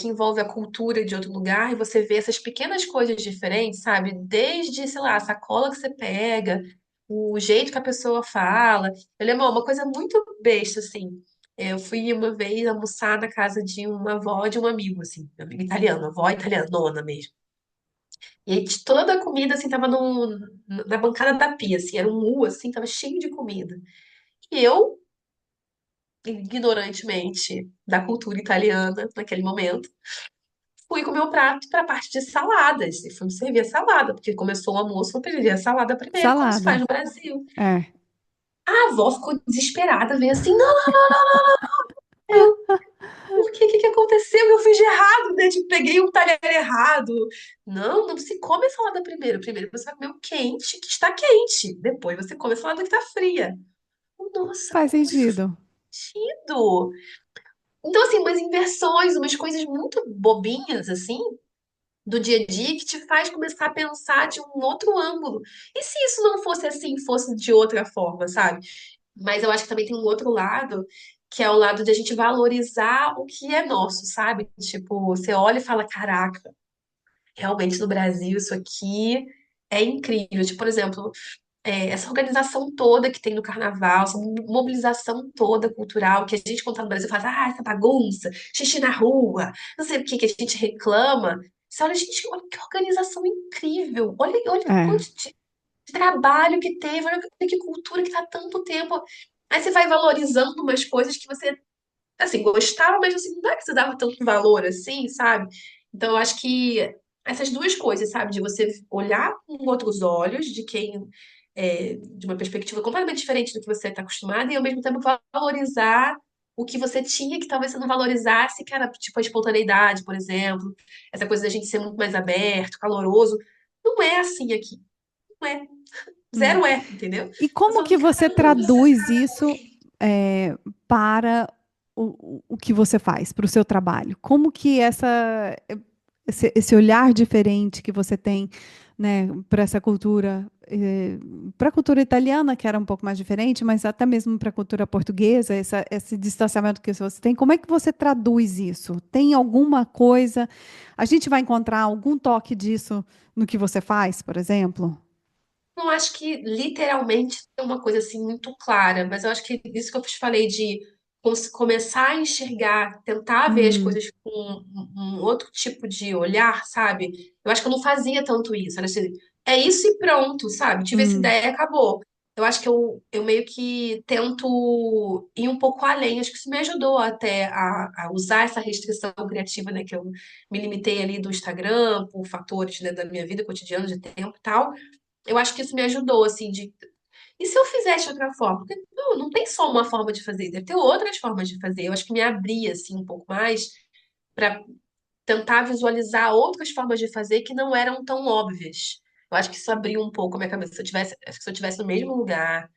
envolve a cultura de outro lugar, e você vê essas pequenas coisas diferentes, sabe? Desde, sei lá, a sacola que você pega, o jeito que a pessoa fala. Eu lembro uma coisa muito besta, assim. Eu fui uma vez almoçar na casa de uma avó de um amigo, assim, um amigo italiano, avó italiana, nona mesmo. E aí toda a comida, assim, tava na bancada da pia, assim, era um U, assim, tava cheio de comida. E eu, ignorantemente da cultura italiana naquele momento, fui com o meu prato para a parte de saladas e fui me servir a salada, porque começou o almoço, vou pedir a salada primeiro, como se faz Salada. no Brasil. É. A avó ficou desesperada, veio assim, não, eu, por quê? O que que aconteceu? Eu fiz de errado, né? Tipo, peguei um talher errado. Não, não se come a salada primeiro. Primeiro você vai comer o quente, que está quente. Depois você come a salada que está fria. Nossa, Faz como isso faz sentido. sentido? Então, assim, umas inversões, umas coisas muito bobinhas, assim, do dia a dia que te faz começar a pensar de um outro ângulo. E se isso não fosse assim, fosse de outra forma, sabe? Mas eu acho que também tem um outro lado, que é o lado de a gente valorizar o que é nosso, sabe? Tipo, você olha e fala, caraca, realmente no Brasil isso aqui é incrível. Tipo, por exemplo, essa organização toda que tem no carnaval, essa mobilização toda cultural, que a gente, quando tá no Brasil, fala, essa bagunça, xixi na rua, não sei o que, que a gente reclama. Você olha, gente, olha que organização incrível, olha o É, quanto de trabalho que teve, olha que cultura que tá há tanto tempo. Aí você vai valorizando umas coisas que você, assim, gostava, mas assim, não é que você dava tanto valor assim, sabe? Então, eu acho que essas duas coisas, sabe? De você olhar com outros olhos, de quem, de uma perspectiva completamente diferente do que você está acostumado, e ao mesmo tempo valorizar o que você tinha, que talvez você não valorizasse, que era tipo a espontaneidade, por exemplo, essa coisa da gente ser muito mais aberto, caloroso. Não é assim aqui. Não é. hum. Zero é, entendeu? E Eu como sou que muito você calorosa. traduz isso para o que você faz, para o seu trabalho? Como que esse olhar diferente que você tem, né, para essa cultura, para a cultura italiana, que era um pouco mais diferente, mas até mesmo para a cultura portuguesa, esse distanciamento que você tem, como é que você traduz isso? Tem alguma coisa? A gente vai encontrar algum toque disso no que você faz, por exemplo? Não acho que literalmente tem uma coisa assim muito clara, mas eu acho que isso que eu te falei de começar a enxergar, tentar ver as Hum, coisas com um outro tipo de olhar, sabe? Eu acho que eu não fazia tanto isso. Era assim, é isso e pronto, sabe? Tive essa hum, ideia, acabou. Eu acho que eu meio que tento ir um pouco além. Acho que isso me ajudou até a usar essa restrição criativa, né? Que eu me limitei ali do Instagram, por fatores, né, da minha vida cotidiana, de tempo e tal. Eu acho que isso me ajudou, assim, de. E se eu fizesse de outra forma? Porque não tem só uma forma de fazer, deve ter outras formas de fazer. Eu acho que me abria, assim, um pouco mais para tentar visualizar outras formas de fazer que não eram tão óbvias. Eu acho que isso abriu um pouco a minha cabeça. Se eu tivesse, acho que se eu tivesse no mesmo lugar,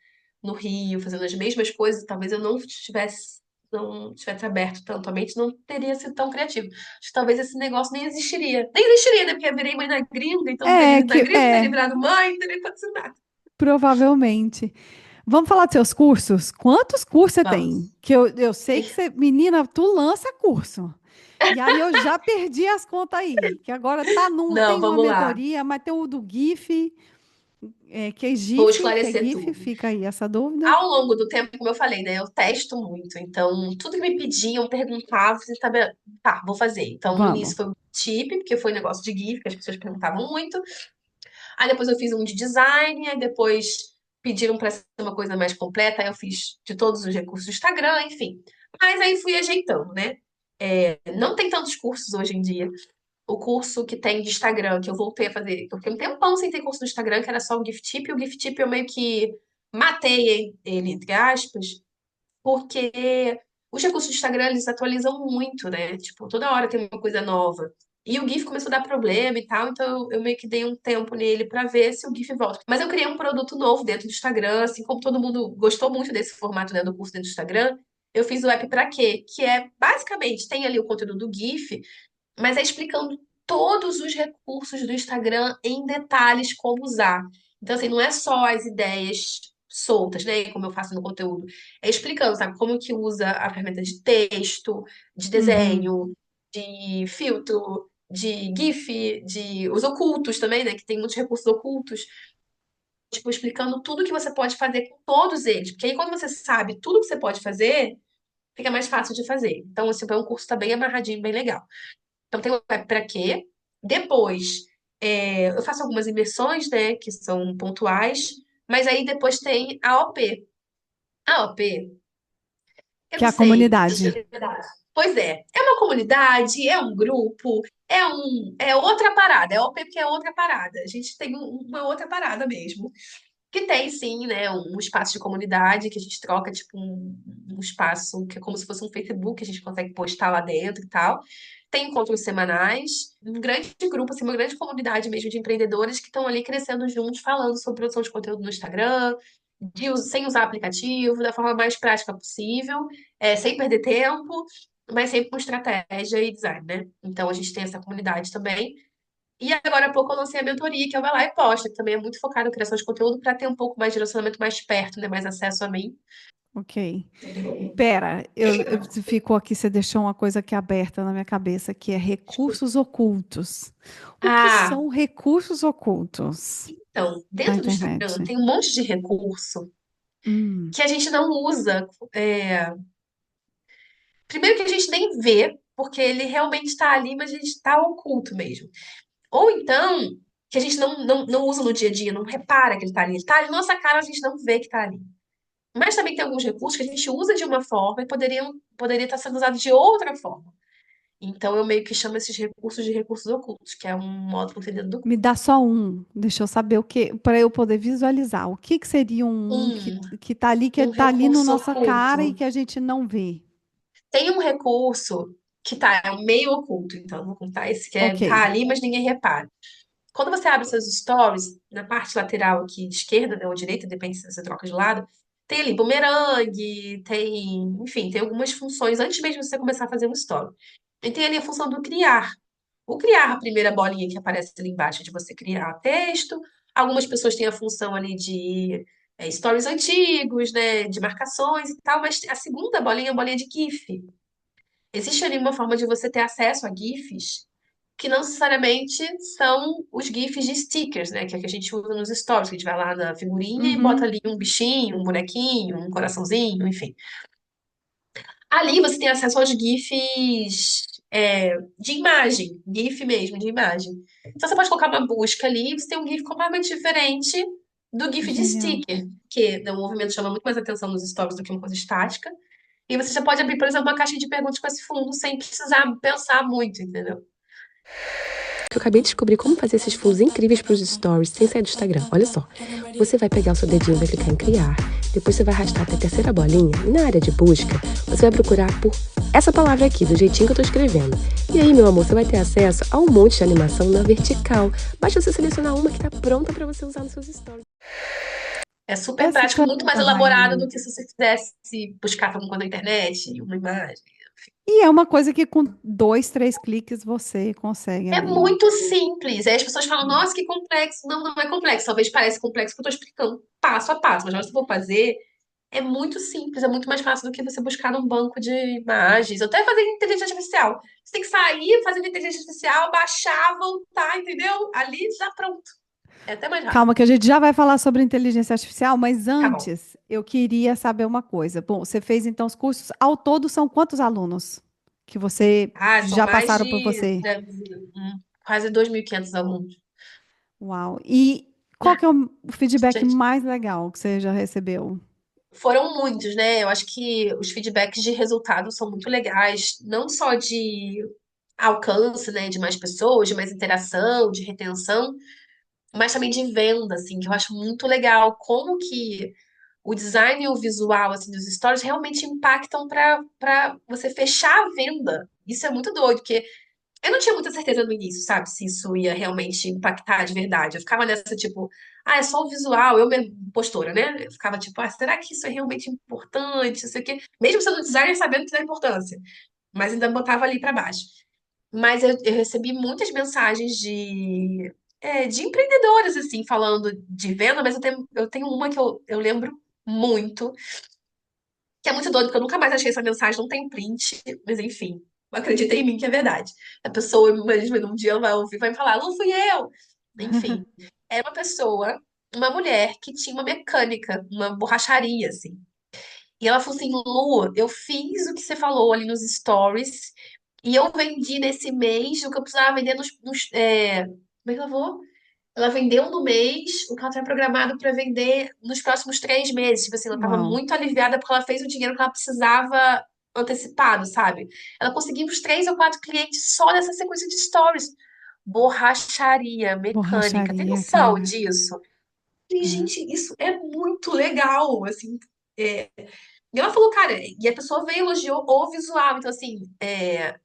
no Rio, fazendo as mesmas coisas, talvez eu não tivesse aberto tanto a mente, não teria sido tão criativo. Acho que talvez esse negócio nem existiria. Nem existiria, né? Porque eu virei mãe na gringa, então não teria é vindo na que gringa, não teria virado mãe, não teria acontecido nada. provavelmente. Vamos falar dos seus cursos? Quantos cursos você tem? Vamos. Que eu sei que você, menina, tu lança curso. E aí eu já perdi as contas aí, que agora tá num, Não, tem uma vamos lá. mentoria, mas tem o do GIF, Vou Que é esclarecer GIF, tudo. fica aí essa dúvida. Ao longo do tempo, como eu falei, né? Eu testo muito. Então, tudo que me pediam, perguntavam, você sabe, tá, vou fazer. Então, no Vamos. início foi o tip, porque foi um negócio de GIF, que as pessoas perguntavam muito. Aí depois eu fiz um de design, aí depois pediram para ser uma coisa mais completa, aí eu fiz de todos os recursos do Instagram, enfim. Mas aí fui ajeitando, né? Não tem tantos cursos hoje em dia. O curso que tem de Instagram, que eu voltei a fazer, eu fiquei um tempão sem ter curso do Instagram, que era só o Gift Tip, e o Gift Tip eu meio que matei ele, entre aspas, porque os recursos do Instagram, eles atualizam muito, né? Tipo, toda hora tem uma coisa nova. E o GIF começou a dar problema e tal, então eu meio que dei um tempo nele pra ver se o GIF volta. Mas eu criei um produto novo dentro do Instagram, assim como todo mundo gostou muito desse formato, né, do curso dentro do Instagram, eu fiz o app pra quê? Que é basicamente tem ali o conteúdo do GIF, mas é explicando todos os recursos do Instagram em detalhes como usar. Então, assim, não é só as ideias soltas, né? Como eu faço no conteúdo. É explicando, sabe, como que usa a ferramenta de texto, de Uhum. desenho, de filtro, de GIF, de os ocultos também, né? Que tem muitos recursos ocultos. Tipo, explicando tudo que você pode fazer com todos eles. Porque aí, quando você sabe tudo que você pode fazer, fica mais fácil de fazer. Então, assim, é um curso que tá bem amarradinho, bem legal. Então, tem o app para quê? Depois, eu faço algumas imersões, né, que são pontuais, mas aí depois tem a OP. A OP, eu Que é não a sei. comunidade. Pois é uma comunidade, é um grupo, é outra parada. É OP porque é outra parada. A gente tem uma outra parada mesmo. Que tem sim, né, um espaço de comunidade que a gente troca, tipo, um espaço que é como se fosse um Facebook, a gente consegue postar lá dentro e tal. Tem encontros semanais, um grande grupo, assim, uma grande comunidade mesmo de empreendedores que estão ali crescendo juntos, falando sobre produção de conteúdo no Instagram, sem usar aplicativo, da forma mais prática possível, sem perder tempo, mas sempre com estratégia e design, né? Então a gente tem essa comunidade também. E agora há pouco eu lancei a mentoria, que é o Vai Lá e Posta, que também é muito focado em criação de conteúdo para ter um pouco mais de relacionamento mais perto, né? Mais acesso a mim. Ok. Pera, ficou aqui, você deixou uma coisa aqui aberta na minha cabeça, que é recursos ocultos. O que Ah, são recursos ocultos? Então, na dentro do Instagram internet. tem um monte de recurso Hum, que a gente não usa. Primeiro que a gente nem vê, porque ele realmente está ali, mas a gente está oculto mesmo. Ou então, que a gente não usa no dia a dia, não repara que ele está ali. Ele está ali na nossa cara, a gente não vê que está ali. Mas também tem alguns recursos que a gente usa de uma forma e poderia estar sendo usado de outra forma. Então, eu meio que chamo esses recursos de recursos ocultos, que é um módulo dentro do me dá só um, deixa eu saber o que, para eu poder visualizar. O que que seria um um, que um tá ali no recurso nossa cara e oculto. que a gente não vê? Tem um recurso que é um meio oculto, então, vou contar esse que Ok. tá ali, mas ninguém repara. Quando você abre seus stories, na parte lateral aqui de esquerda, né, ou direita, depende se você troca de lado, tem ali bumerangue, enfim, tem algumas funções antes mesmo de você começar a fazer um story. E tem ali a função do criar. O criar, a primeira bolinha que aparece ali embaixo de você criar texto. Algumas pessoas têm a função ali de stories antigos, né, de marcações e tal, mas a segunda bolinha é a bolinha de GIF. Existe ali uma forma de você ter acesso a GIFs que não necessariamente são os GIFs de stickers, né? Que é o que a gente usa nos stories, que a gente vai lá na figurinha e bota Uhum. ali um bichinho, um bonequinho, um coraçãozinho, enfim. Ali você tem acesso aos GIFs de imagem, GIF mesmo, de imagem. Então você pode colocar uma busca ali e você tem um GIF completamente diferente do GIF de Genial. sticker, que o movimento chama muito mais atenção nos stories do que uma coisa estática. E você já pode abrir, por exemplo, uma caixa de perguntas com esse fundo sem precisar pensar muito, entendeu? Eu acabei de descobrir como fazer esses fundos incríveis para os stories sem sair do Instagram. Olha só, você vai pegar o seu dedinho, vai clicar em criar, depois você vai arrastar até a terceira bolinha e na área de busca você vai procurar por essa palavra aqui, do jeitinho que eu tô escrevendo. E aí, meu amor, você vai ter acesso a um monte de animação na vertical. Basta você selecionar uma que tá pronta para você usar nos seus stories. É super Essa prático, muito mais pergunta, elaborado do Raine. que se você quisesse buscar alguma coisa na internet, uma imagem. E é uma coisa que com dois, três cliques você consegue É ali. muito simples. Aí as pessoas falam, nossa, que complexo. Não, não é complexo. Talvez pareça complexo porque eu estou explicando passo a passo, mas na hora que eu vou fazer, é muito simples, é muito mais fácil do que você buscar num banco de imagens. Ou até fazer em inteligência artificial. Você tem que sair, fazer inteligência artificial, baixar, voltar, entendeu? Ali já pronto. É até mais rápido. Calma, que a gente já vai falar sobre inteligência artificial, mas Tá bom. antes eu queria saber uma coisa. Bom, você fez então os cursos, ao todo são quantos alunos que você Ah, são já mais passaram por de você? quase 2.500 alunos. Uau! E qual que é o feedback Gente, mais legal que você já recebeu? foram muitos, né? Eu acho que os feedbacks de resultado são muito legais, não só de alcance, né, de mais pessoas, de mais interação, de retenção, mas também de venda, assim, que eu acho muito legal como que o design e o visual assim dos stories realmente impactam para você fechar a venda. Isso é muito doido, porque eu não tinha muita certeza no início, sabe, se isso ia realmente impactar de verdade. Eu ficava nessa, tipo, é só o visual, eu mesmo, postura, né? Eu ficava tipo, será que isso é realmente importante? Não sei o quê. Mesmo sendo designer, sabendo que dá importância, mas ainda botava ali pra baixo. Mas eu recebi muitas mensagens de empreendedores, assim, falando de venda, mas eu tenho uma que eu lembro muito, que é muito doido, porque eu nunca mais achei essa mensagem, não tem print, mas enfim, acredita em mim que é verdade. A pessoa, mesmo um dia, ela vai ouvir, vai me falar, não fui eu. Enfim, era uma pessoa, uma mulher que tinha uma mecânica, uma borracharia, assim. E ela falou assim, Lu, eu fiz o que você falou ali nos stories e eu vendi nesse mês o que eu precisava vender como é que ela falou? Ela vendeu no mês o que ela tinha programado para vender nos próximos 3 meses. Tipo assim, ela estava Uau! muito aliviada porque ela fez o dinheiro que ela precisava antecipado, sabe? Ela conseguiu uns 3 ou 4 clientes só nessa sequência de stories. Borracharia, mecânica. Tem Borracharia, noção cara. disso? E, É. gente, isso é muito legal, assim. E ela falou, cara, e a pessoa veio e elogiou o visual. Então, assim,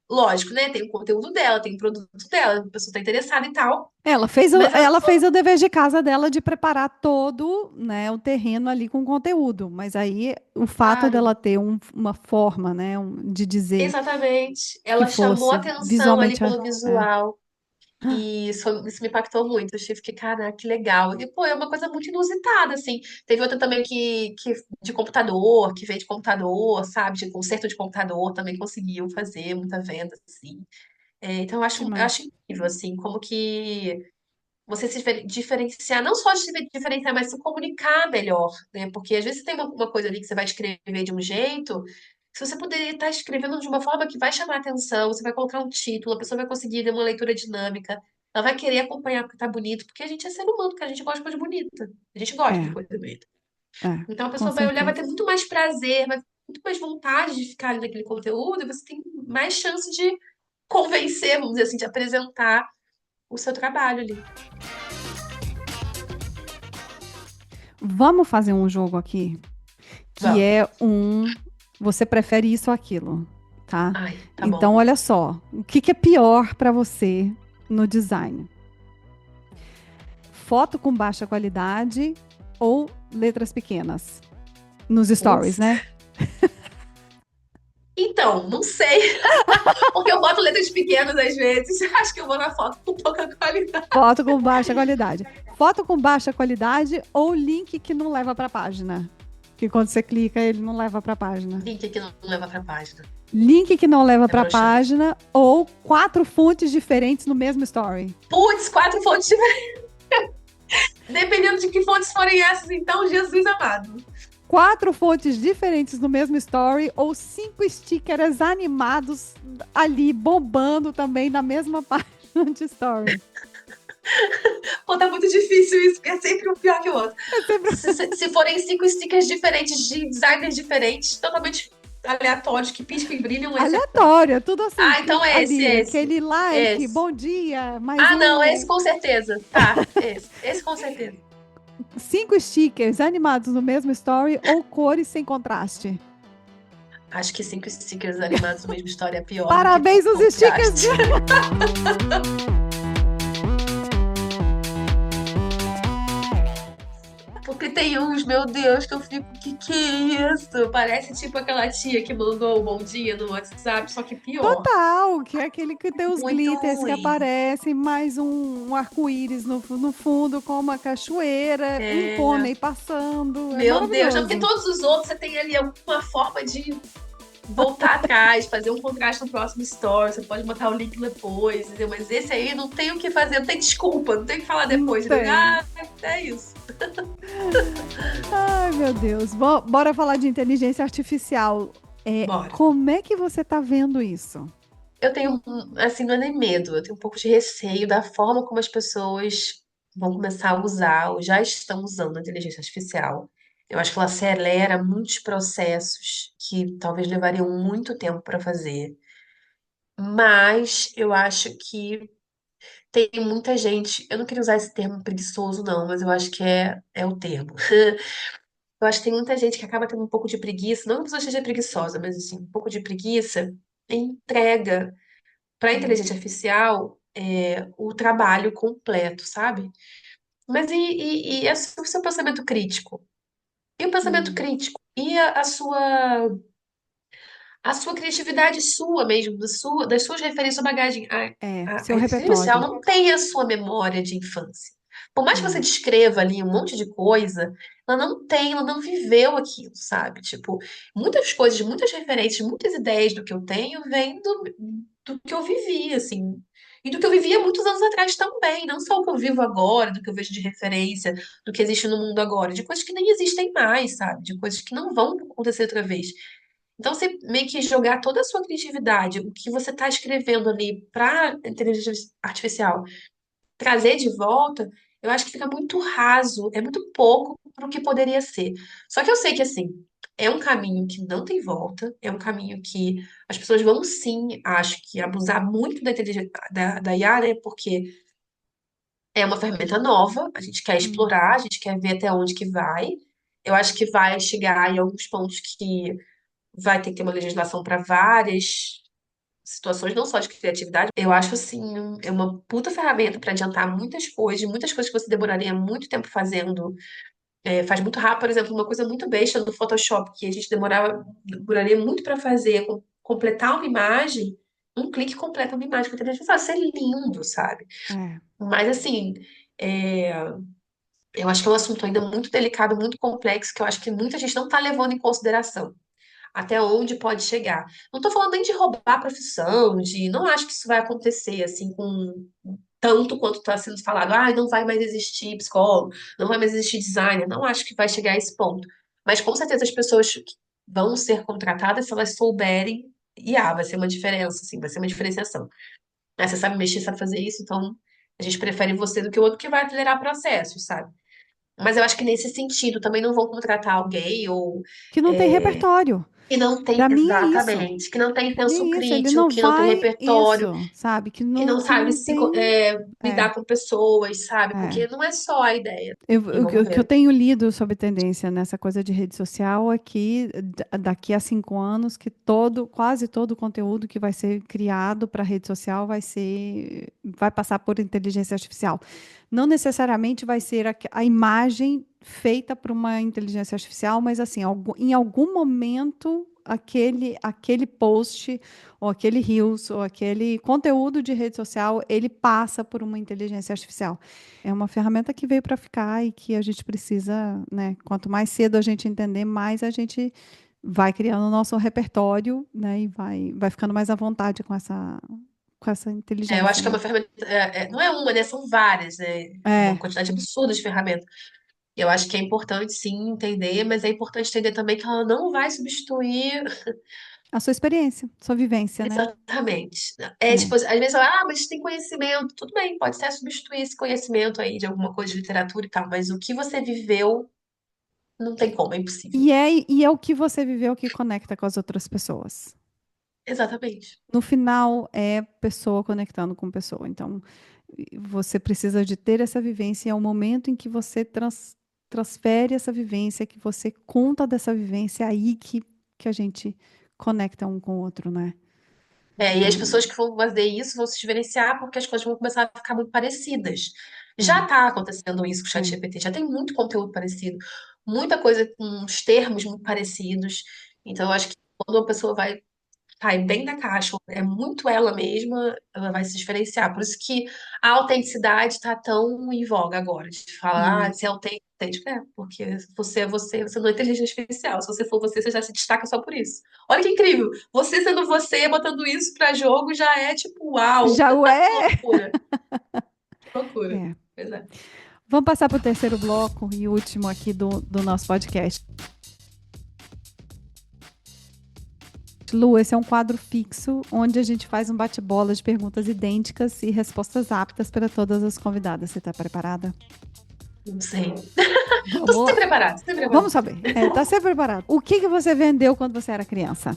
lógico, né? Tem o conteúdo dela, tem o produto dela, a pessoa tá interessada e tal. Mas ela Ela fez o dever de casa dela de preparar todo, né, o terreno ali com conteúdo. Mas aí o fato claro, dela ter uma forma, né, de dizer exatamente. que Ela chamou fosse atenção ali visualmente. pelo É. visual. E isso me impactou muito. Eu fiquei, cara, que legal. E, pô, é uma coisa muito inusitada, assim. Teve outra também que de computador, que veio de computador, sabe? De conserto de computador, também conseguiu fazer muita venda, assim. Então, eu Que acho, eu acho massa. incrível, assim, como que você se diferenciar, não só se diferenciar, mas se comunicar melhor, né? Porque às vezes tem uma coisa ali que você vai escrever de um jeito, se você poderia estar escrevendo de uma forma que vai chamar atenção, você vai colocar um título, a pessoa vai conseguir ter uma leitura dinâmica, ela vai querer acompanhar porque tá bonito, porque a gente é ser humano, porque a gente gosta de coisa bonita, a gente gosta de É, coisa bonita. é, Então a com pessoa vai olhar, vai certeza. ter muito mais prazer, vai ter muito mais vontade de ficar ali naquele conteúdo, e você tem mais chance de convencer, vamos dizer assim, de apresentar o seu trabalho ali. Vamos fazer um jogo aqui, que Vamos. é um você prefere isso ou aquilo, tá? Ai, tá Então, bom. olha só, o que que é pior para você no design? Foto com baixa qualidade ou letras pequenas? Nos stories, Putz. né? Então, não sei, porque eu boto letras pequenas às vezes. Acho que eu vou na foto com pouca qualidade. Foto com baixa qualidade. Foto com baixa qualidade ou link que não leva para a página? Que quando você clica, ele não leva para a página. Link que não leva pra página. Link que não leva É para a broxante. página ou 4 fontes diferentes no mesmo story. Putz, 4 fontes diferentes. Dependendo de que fontes forem essas, então, Jesus amado. 4 fontes diferentes no mesmo story ou 5 stickers animados ali bombando também na mesma página de story. Pô, tá muito difícil isso, porque é sempre um pior que o outro. É sempre Se forem 5 stickers diferentes, de designers diferentes, totalmente aleatórios, que piscam e brilham, esse é bom. aleatório, tudo assim, Ah, então é esse, ali, esse. aquele like, Esse. bom dia, mais Ah, não, esse um. com certeza. Tá, esse. Esse com certeza. 5 stickers animados no mesmo story ou cores sem contraste. Acho que 5 stickers animados na mesma história é pior do que Parabéns aos stickers de... contraste. Porque tem uns, meu Deus, que eu fico, que é isso? Parece tipo aquela tia que mandou o bom dia no WhatsApp, só que pior. Total, que é aquele que tem os Muito glitters que ruim. aparecem, mais um arco-íris no fundo com uma cachoeira, um É, pônei passando. É meu Deus, não, porque maravilhoso. todos os outros você tem ali alguma forma de voltar atrás, fazer um contraste no próximo story, você pode botar o link depois, entendeu? Mas esse aí não tem o que fazer, não tem desculpa, não tem o que falar Não depois, entendeu? tem. Ah, é isso. Ai, meu Deus. Bora falar de inteligência artificial. Bora. Como é que você tá vendo isso? Eu tenho, assim, não é nem medo, eu tenho um pouco de receio da forma como as pessoas vão começar a usar ou já estão usando a inteligência artificial. Eu acho que ela acelera muitos processos que talvez levariam muito tempo para fazer. Mas eu acho que tem muita gente, eu não queria usar esse termo preguiçoso, não, mas eu acho que é o termo. Eu acho que tem muita gente que acaba tendo um pouco de preguiça, não que a pessoa seja preguiçosa, mas assim, um pouco de preguiça, e entrega para a Hum, inteligência artificial o trabalho completo, sabe? Mas o seu pensamento crítico? E o pensamento hum. crítico? E a sua criatividade sua mesmo, das suas referências, sua bagagem. A Seu inteligência artificial repertório. não tem a sua memória de infância. Por mais que você É, descreva ali um monte de coisa, ela não viveu aquilo, sabe? Tipo, muitas coisas, muitas referências, muitas ideias do que eu tenho vêm do que eu vivi, assim. E do que eu vivia muitos anos atrás também, não só o que eu vivo agora, do que eu vejo de referência, do que existe no mundo agora, de coisas que nem existem mais, sabe? De coisas que não vão acontecer outra vez. Então, você meio que jogar toda a sua criatividade, o que você está escrevendo ali para inteligência artificial, trazer de volta, eu acho que fica muito raso, é muito pouco para o que poderia ser. Só que eu sei que, assim, é um caminho que não tem volta, é um caminho que as pessoas vão sim, acho que, abusar muito da inteligência da IA, né? Porque é uma ferramenta nova, a gente quer hum, explorar, a gente quer ver até onde que vai. Eu acho que vai chegar em alguns pontos que vai ter que ter uma legislação para várias situações, não só de criatividade. Eu acho assim, é uma puta ferramenta para adiantar muitas coisas que você demoraria muito tempo fazendo. Faz muito rápido, por exemplo, uma coisa muito besta no Photoshop que a gente demoraria muito para fazer, completar uma imagem, um clique completa uma imagem com inteligência artificial. Isso é lindo, sabe? é. Mas assim, é, eu acho que é um assunto ainda muito delicado, muito complexo, que eu acho que muita gente não está levando em consideração até onde pode chegar. Não estou falando nem de roubar a profissão, de não acho que isso vai acontecer assim com tanto quanto está sendo falado. Ah, não vai mais existir psicólogo, não vai mais existir designer. Não acho que vai chegar a esse ponto. Mas com certeza as pessoas que vão ser contratadas, se elas souberem, vai ser uma diferença, assim, vai ser uma diferenciação. Ah, você sabe mexer, sabe fazer isso, então a gente prefere você do que o outro que vai acelerar processos, sabe? Mas eu acho que nesse sentido também não vão contratar alguém ou Que não tem repertório. que não tem Para mim é isso. exatamente, que não tem senso É isso, ele crítico, não que não tem vai repertório, isso, sabe? que não Que sabe não se tem. É, lidar com pessoas, sabe? é. Porque não é só a ideia. E O vamos que eu ver. tenho lido sobre tendência nessa coisa de rede social é que daqui a 5 anos que quase todo o conteúdo que vai ser criado para rede social vai passar por inteligência artificial. Não necessariamente vai ser a imagem feita por uma inteligência artificial, mas assim, em algum momento aquele post ou aquele reels ou aquele conteúdo de rede social, ele passa por uma inteligência artificial. É uma ferramenta que veio para ficar e que a gente precisa, né? Quanto mais cedo a gente entender, mais a gente vai criando o nosso repertório, né? E vai ficando mais à vontade com essa Eu inteligência, acho que é né? uma ferramenta, não é uma, né? São várias, né? Uma É, quantidade absurda de ferramentas. Eu acho que é importante sim entender, mas é importante entender também que ela não vai substituir. a sua experiência, sua vivência, né? Exatamente. É É. tipo, às vezes, mas tem conhecimento. Tudo bem, pode ser substituir esse conhecimento aí de alguma coisa de literatura e tal, mas o que você viveu não tem como, é impossível. E é o que você viveu que conecta com as outras pessoas. Exatamente. No final, é pessoa conectando com pessoa. Então, você precisa de ter essa vivência, e é o momento em que você transfere essa vivência, que você conta dessa vivência, é aí que a gente conecta um com o outro, né? E as Então, pessoas que vão fazer isso vão se diferenciar porque as coisas vão começar a ficar muito parecidas. Já é, está acontecendo isso com o é. ChatGPT, já tem muito conteúdo parecido, muita coisa com os termos muito parecidos. Então, eu acho que quando uma pessoa vai sai bem da caixa, é muito ela mesma, ela vai se diferenciar. Por isso que a autenticidade está tão em voga agora, de falar, Hum. se é autêntico, porque você é você, você não é inteligência artificial. Se você for você, você já se destaca só por isso. Olha que incrível! Você sendo você, botando isso para jogo, já é tipo, uau, Já o que é? loucura, que loucura. É. Pois é. Vamos passar para o terceiro bloco e último aqui do nosso podcast. Lu, esse é um quadro fixo onde a gente faz um bate-bola de perguntas idênticas e respostas aptas para todas as convidadas. Você está preparada? Não sei. Tô Vamos sempre lá. preparado, sempre preparado. Vamos saber. Tá sempre preparado. O que você vendeu quando você era criança?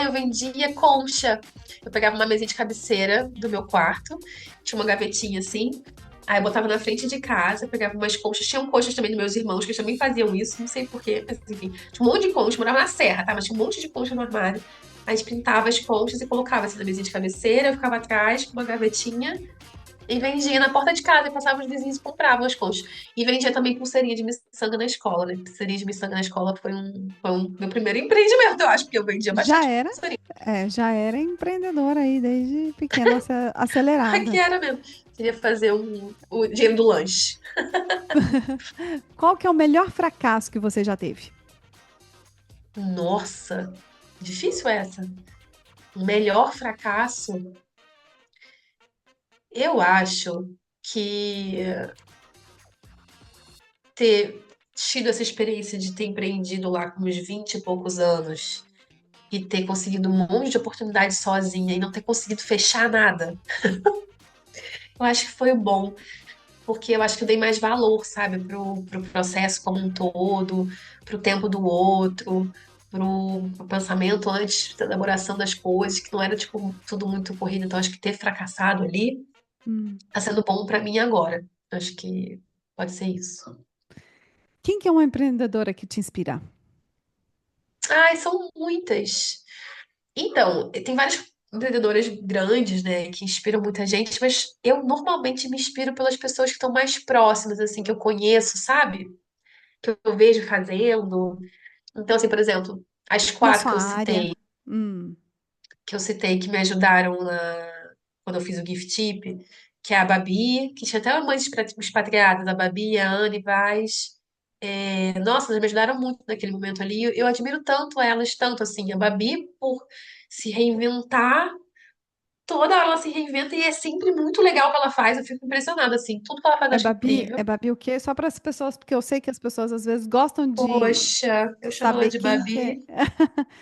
Eu vendia concha. Eu pegava uma mesinha de cabeceira do meu quarto, tinha uma gavetinha assim. Aí eu botava na frente de casa, pegava umas conchas. Tinham conchas também dos meus irmãos, que eles também faziam isso, não sei porquê, mas enfim. Tinha um monte de conchas, morava na serra, tá? Mas tinha um monte de concha no armário. Aí a gente pintava as conchas e colocava assim na mesinha de cabeceira, eu ficava atrás com uma gavetinha e vendia na porta de casa, e passava os vizinhos e compravam as conchas. E vendia também pulseirinha de miçanga na escola, né? Pulseirinha de miçanga na escola foi um meu primeiro empreendimento, eu acho, porque eu vendia Já bastante era, pulseirinha. já era empreendedora aí desde pequena, Aqui acelerada. era mesmo. Queria fazer o dinheiro do lanche. Qual que é o melhor fracasso que você já teve? Nossa, difícil essa. O melhor fracasso, eu acho que ter tido essa experiência de ter empreendido lá com uns 20 e poucos anos e ter conseguido um monte de oportunidade sozinha e não ter conseguido fechar nada. Eu acho que foi o bom, porque eu acho que eu dei mais valor, sabe, pro processo como um todo, pro tempo do outro, pro pensamento antes da elaboração das coisas, que não era, tipo, tudo muito corrido. Então, acho que ter fracassado ali Hum. tá sendo bom pra mim agora. Acho que pode ser isso. Quem que é uma empreendedora que te inspira? São muitas. Então, tem várias empreendedoras grandes, né, que inspiram muita gente, mas eu normalmente me inspiro pelas pessoas que estão mais próximas, assim, que eu conheço, sabe? Que eu vejo fazendo. Então, assim, por exemplo, as Na quatro sua área? Hum. que eu citei, que me ajudaram quando eu fiz o Gift Tip, que é a Babi, que tinha até uma mãe expatriada, a Babi, a Anne Vaz. Nossa, elas me ajudaram muito naquele momento ali. Eu admiro tanto elas, tanto assim, a Babi por se reinventar toda hora ela se reinventa e é sempre muito legal o que ela faz. Eu fico impressionada, assim. Tudo que ela faz eu acho É incrível. Babi o quê? Só para as pessoas, porque eu sei que as pessoas às vezes gostam de Poxa, eu chamo ela saber de Babi,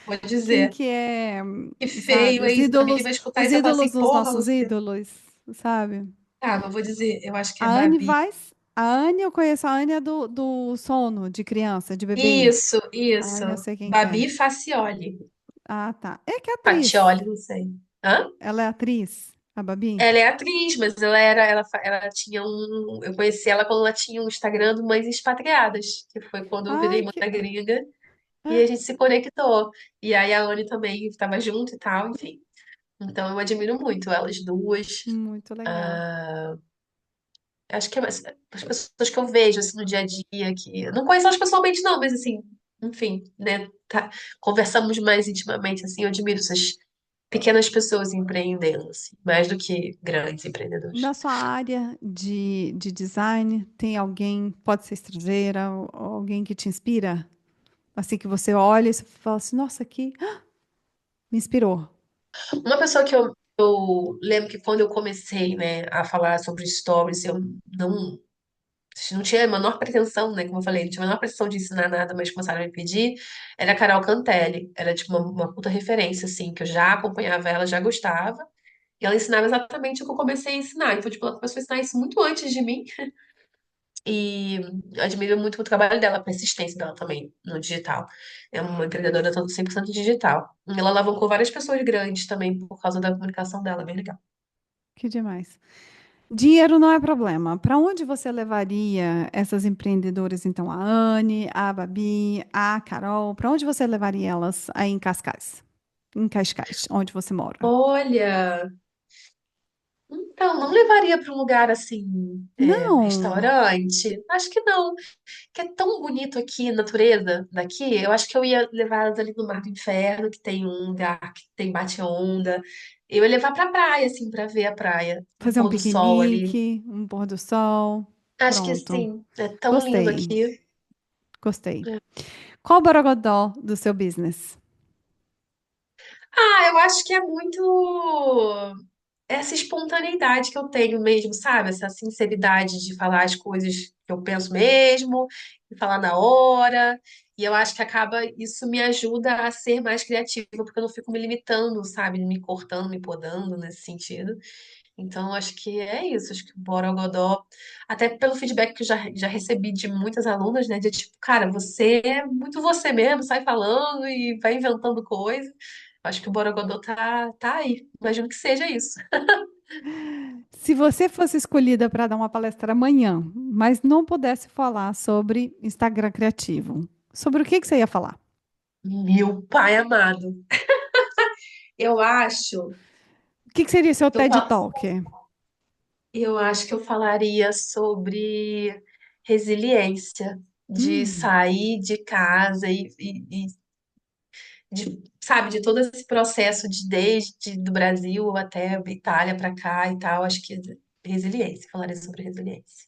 vou quem dizer. que é, Que sabe, feio, hein? Se a Babi vai escutar os isso, eu falo ídolos assim, dos porra, nossos Luciana. ídolos, sabe? Tá, mas eu vou dizer, eu acho que é A Anne Babi. Weiss, a Anne eu conheço, a Anne é do sono de criança, de bebê. Isso, A isso. Anne eu sei quem que é. Babi Facioli. Ah, tá. É que é atriz. Fatioli, não sei. Hã? Ela é atriz, a Babi? Ela é atriz, mas ela tinha um. Eu conheci ela quando ela tinha um Instagram do Mães Expatriadas, que foi quando eu virei Ai, mãe que gringa, e a ah, gente se conectou. E aí a Anne também estava junto e tal, enfim. Então eu admiro muito elas duas. muito legal. Ah, acho que as pessoas que eu vejo assim no dia a dia, que eu não conheço elas pessoalmente, não, mas assim, enfim, né? Conversamos mais intimamente, assim, eu admiro essas pequenas pessoas empreendendo, assim, mais do que grandes empreendedores. Na sua área de design, tem alguém, pode ser estrangeira, ou alguém que te inspira? Assim que você olha e você fala assim, nossa, aqui me inspirou. Uma pessoa que eu lembro que quando eu comecei, né, a falar sobre stories, eu não tinha a menor pretensão, né, como eu falei, não tinha a menor pretensão de ensinar nada, mas começaram a me pedir, era a Carol Cantelli. Era, tipo, uma puta referência, assim, que eu já acompanhava ela, já gostava, e ela ensinava exatamente o que eu comecei a ensinar. Então, tipo, ela começou a ensinar isso muito antes de mim, e admiro muito o trabalho dela, a persistência dela também no digital. É uma empreendedora 100% digital. E ela alavancou várias pessoas grandes também por causa da comunicação dela, bem legal. Que demais. Dinheiro não é problema. Para onde você levaria essas empreendedoras, então? A Anne, a Babi, a Carol, para onde você levaria elas aí em Cascais? Em Cascais, onde você mora? Olha, então, não levaria para um lugar assim, um Não, restaurante? Acho que não. Que é tão bonito aqui, a natureza daqui. Eu acho que eu ia levar elas ali no Mar do Inferno, que tem um lugar que tem bate-onda. Eu ia levar pra praia, assim, pra ver a praia, o fazer um pôr do sol ali. piquenique, um pôr do sol. Acho que Pronto. sim, é tão lindo Gostei, aqui. gostei. Qual o borogodó do seu business? Ah, eu acho que é muito essa espontaneidade que eu tenho mesmo, sabe? Essa sinceridade de falar as coisas que eu penso mesmo, e falar na hora. E eu acho que isso me ajuda a ser mais criativa, porque eu não fico me limitando, sabe? Me cortando, me podando nesse sentido. Então, eu acho que é isso. Acho que o Borogodó, até pelo feedback que eu já recebi de muitas alunas, né? De tipo, cara, você é muito você mesmo, sai falando e vai inventando coisa. Acho que o Borogodó tá aí. Imagino que seja isso. Se você fosse escolhida para dar uma palestra amanhã, mas não pudesse falar sobre Instagram criativo, sobre o que você ia falar? Meu pai amado. Eu acho O que seria seu que eu, TED fal- Talk? eu acho que eu falaria sobre resiliência, de Hum, sair de casa e sabe, de todo esse processo desde do Brasil até a Itália para cá e tal. Acho que resiliência, falaria sobre resiliência.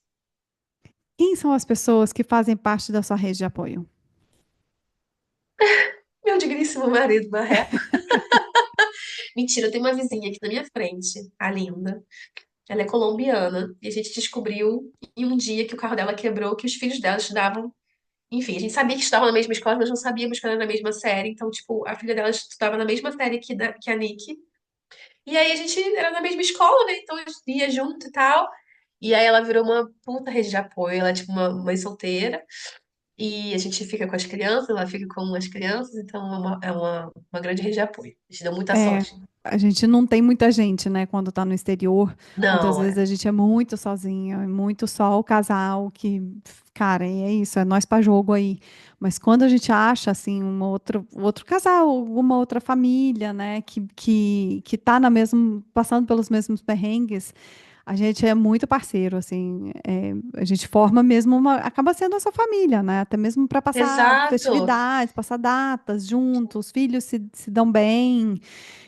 quem são as pessoas que fazem parte da sua rede de apoio? Meu digníssimo marido, Marreco. Mentira, eu tenho uma vizinha aqui na minha frente, a Linda. Ela é colombiana e a gente descobriu em um dia que o carro dela quebrou, que os filhos dela estudavam. Enfim, a gente sabia que estudavam na mesma escola, mas não sabíamos que era na mesma série. Então, tipo, a filha dela estudava na mesma série que a Nick. E aí a gente era na mesma escola, né? Então a gente ia junto e tal. E aí ela virou uma puta rede de apoio. Ela é tipo uma mãe solteira. E a gente fica com as crianças, ela fica com as crianças. Então uma grande rede de apoio. A gente deu muita É, sorte. a gente não tem muita gente, né, quando tá no exterior. Muitas Não, vezes é. a gente é muito sozinho, é muito só o casal que, cara, e é isso, é nós para jogo aí. Mas quando a gente acha, assim, outro casal, uma outra família, né, que tá passando pelos mesmos perrengues, a gente é muito parceiro, assim, a gente forma mesmo acaba sendo essa família, né? Até mesmo para passar Exato. festividades, passar datas juntos, os filhos se dão bem.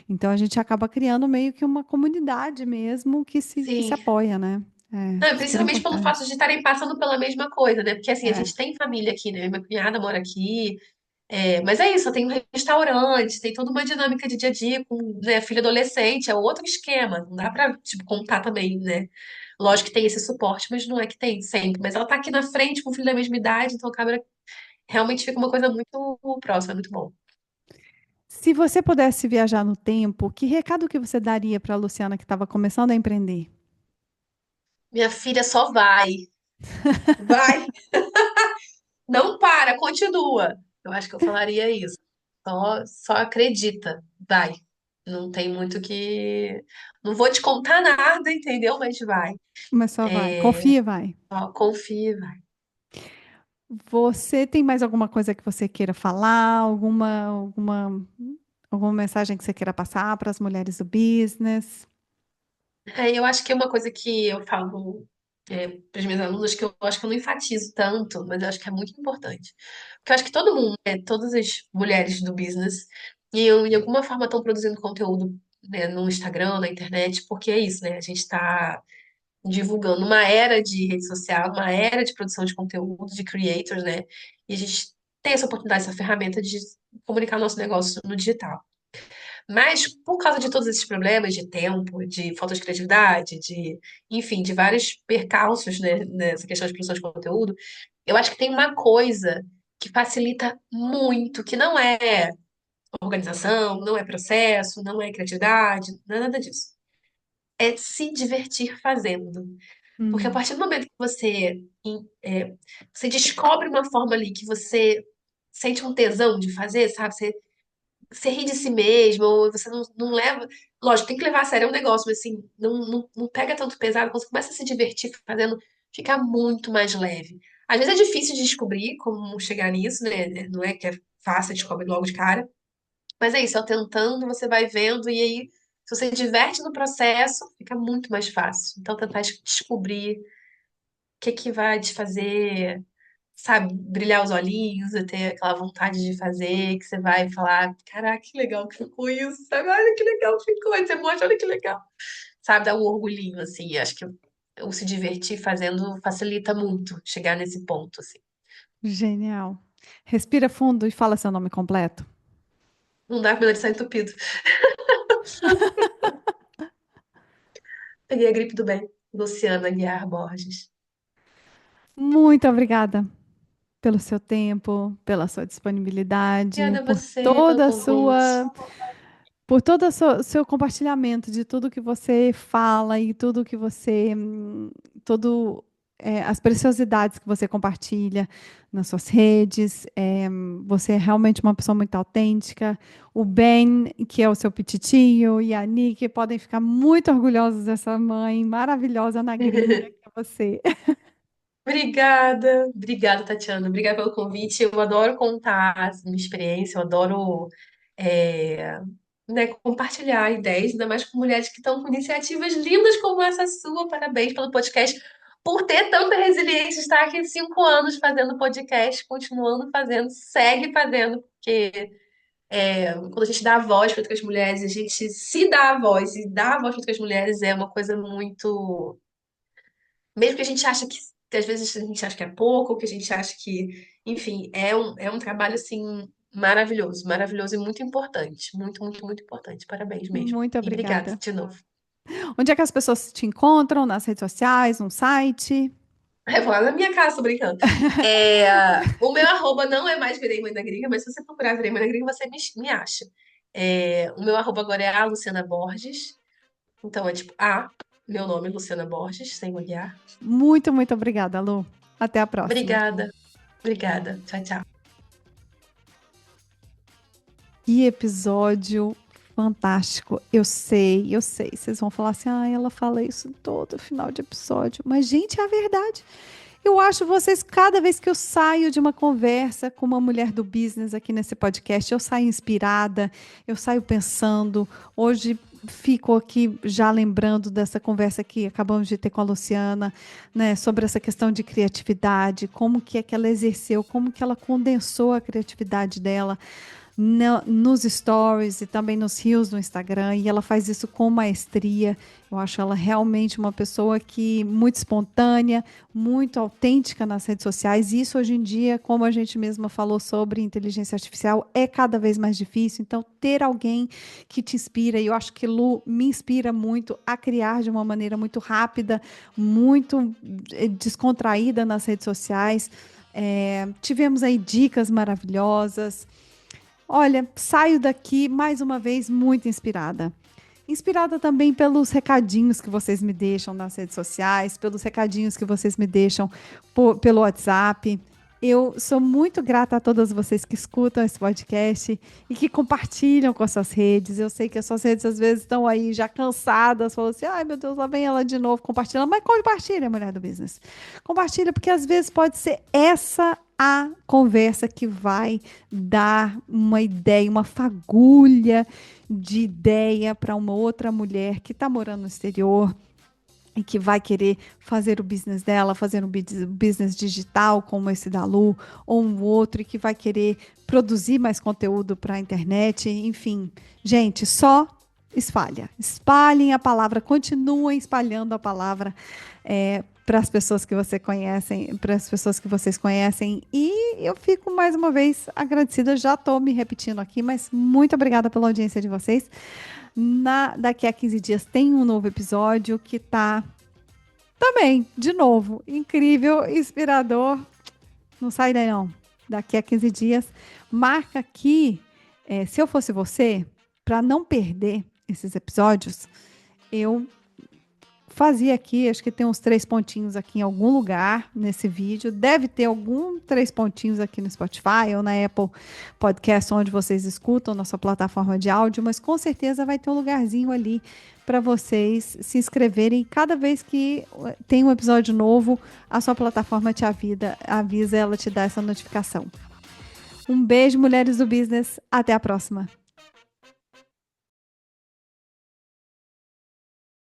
Então a gente acaba criando meio que uma comunidade mesmo que se Sim. apoia, né? É Não, super principalmente pelo fato importante. de estarem passando pela mesma coisa, né? Porque assim, a É, gente tem família aqui, né? Minha cunhada mora aqui. Mas é isso, tem um restaurante, tem toda uma dinâmica de dia a dia com, né, filho adolescente, é outro esquema. Não dá pra, tipo, contar também, né? Lógico que tem esse suporte, mas não é que tem sempre. Mas ela tá aqui na frente com o filho da mesma idade, então acaba realmente fica uma coisa muito próxima, é muito bom. Se você pudesse viajar no tempo, que recado que você daria para a Luciana que estava começando a empreender? Minha filha só vai, vai, não para, continua. Eu acho que eu falaria isso. Só acredita, vai. Não tem muito que. Não vou te contar nada, entendeu? Mas vai. Mas só vai, confia e vai. Só confia, vai. Você tem mais alguma coisa que você queira falar? Alguma mensagem que você queira passar para as mulheres do business? Eu acho que é uma coisa que eu falo para os meus alunos que eu acho que eu não enfatizo tanto, mas eu acho que é muito importante. Porque eu acho que todo mundo, né, todas as mulheres do business, de alguma forma estão produzindo conteúdo, né, no Instagram, na internet, porque é isso, né? A gente está divulgando uma era de rede social, uma era de produção de conteúdo, de creators, né? E a gente tem essa oportunidade, essa ferramenta de comunicar nosso negócio no digital. Mas por causa de todos esses problemas de tempo, de falta de criatividade, enfim, de vários percalços, né, nessa questão de produção de conteúdo, eu acho que tem uma coisa que facilita muito, que não é organização, não é processo, não é criatividade, não é nada disso. É se divertir fazendo. Porque a Hum, partir do momento que você descobre uma forma ali que você sente um tesão de fazer, sabe? Você ri de si mesmo, ou você não leva. Lógico, tem que levar a sério é um negócio, mas assim, não pega tanto pesado. Quando você começa a se divertir fazendo, fica muito mais leve. Às vezes é difícil de descobrir como chegar nisso, né? Não é que é fácil, descobre logo de cara. Mas é isso, ó, tentando, você vai vendo, e aí, se você diverte no processo, fica muito mais fácil. Então, tentar descobrir o que vai te fazer, sabe, brilhar os olhinhos, e ter aquela vontade de fazer, que você vai falar, caraca, que legal que ficou isso, sabe? Olha que legal que ficou, aí você mostra, olha que legal. Sabe, dá um orgulhinho, assim, acho que o se divertir fazendo facilita muito chegar nesse ponto, assim. genial. Respira fundo e fala seu nome completo. Não dá pra ele sair entupido. Peguei a gripe do bem. Luciana Guiar Borges. Muito obrigada pelo seu tempo, pela sua disponibilidade, Obrigada a você pelo convite. por todo o seu compartilhamento de tudo que você fala e tudo que você, as preciosidades que você compartilha nas suas redes. Você é realmente uma pessoa muito autêntica. O Ben, que é o seu pititio, e a Nick podem ficar muito orgulhosos dessa mãe maravilhosa na gringa que é você. Obrigada, Tatiana. Obrigada pelo convite. Eu adoro contar a minha experiência, eu adoro é, né, compartilhar ideias, ainda mais com mulheres que estão com iniciativas lindas como essa sua. Parabéns pelo podcast, por ter tanta resiliência, estar aqui 5 anos fazendo podcast, continuando fazendo, segue fazendo, porque quando a gente dá a voz para outras mulheres, a gente se dá a voz e dá a voz para outras mulheres é uma coisa muito. Mesmo que a gente acha que às vezes a gente acha que é pouco, que a gente acha que, enfim, é um trabalho assim maravilhoso, maravilhoso e muito importante, muito, muito, muito importante. Parabéns mesmo. Muito E obrigada obrigada. de novo. Onde é que as pessoas te encontram? Nas redes sociais, no site? Eu vou lá na minha casa, tô brincando. O meu arroba não é mais Virei Mãe da Gringa, mas se você procurar Virei Mãe da Gringa, você me acha. O meu arroba agora é a Luciana Borges. Então é tipo meu nome, Luciana Borges, sem olhar. Muito, muito obrigada, Lu. Até a próxima. Obrigada, obrigada. Tchau, tchau. Que episódio fantástico. Eu sei. Vocês vão falar assim: ela fala isso todo final de episódio. Mas, gente, é a verdade. Eu acho vocês, cada vez que eu saio de uma conversa com uma mulher do business aqui nesse podcast, eu saio inspirada, eu saio pensando. Hoje fico aqui já lembrando dessa conversa que acabamos de ter com a Luciana, né, sobre essa questão de criatividade, como que é que ela exerceu, como que ela condensou a criatividade dela nos stories e também nos reels do Instagram, e ela faz isso com maestria. Eu acho ela realmente uma pessoa que muito espontânea, muito autêntica nas redes sociais. E isso hoje em dia, como a gente mesma falou sobre inteligência artificial, é cada vez mais difícil. Então, ter alguém que te inspira, e eu acho que Lu me inspira muito a criar de uma maneira muito rápida, muito descontraída nas redes sociais. Tivemos aí dicas maravilhosas. Olha, saio daqui mais uma vez muito inspirada. Inspirada também pelos recadinhos que vocês me deixam nas redes sociais, pelos recadinhos que vocês me deixam pelo WhatsApp. Eu sou muito grata a todas vocês que escutam esse podcast e que compartilham com as suas redes. Eu sei que as suas redes às vezes estão aí já cansadas, falando assim, ai meu Deus, lá vem ela de novo compartilhando. Mas compartilha, mulher do business. Compartilha, porque às vezes pode ser essa a conversa que vai dar uma ideia, uma fagulha de ideia para uma outra mulher que está morando no exterior e que vai querer fazer o business dela, fazer um business digital como esse da Lu, ou um outro, e que vai querer produzir mais conteúdo para a internet. Enfim, gente, só espalhem a palavra, continuem espalhando a palavra para as pessoas que você conhecem, para as pessoas que vocês conhecem. E eu fico mais uma vez agradecida, já estou me repetindo aqui, mas muito obrigada pela audiência de vocês. Daqui a 15 dias tem um novo episódio que está também, de novo, incrível, inspirador. Não sai daí não. Daqui a 15 dias. Marca aqui, se eu fosse você, para não perder esses episódios, eu fazia aqui, acho que tem uns 3 pontinhos aqui em algum lugar nesse vídeo. Deve ter algum 3 pontinhos aqui no Spotify ou na Apple Podcast, onde vocês escutam, nossa plataforma de áudio, mas com certeza vai ter um lugarzinho ali para vocês se inscreverem. Cada vez que tem um episódio novo, a sua plataforma te avisa, ela te dá essa notificação. Um beijo, mulheres do business. Até a próxima.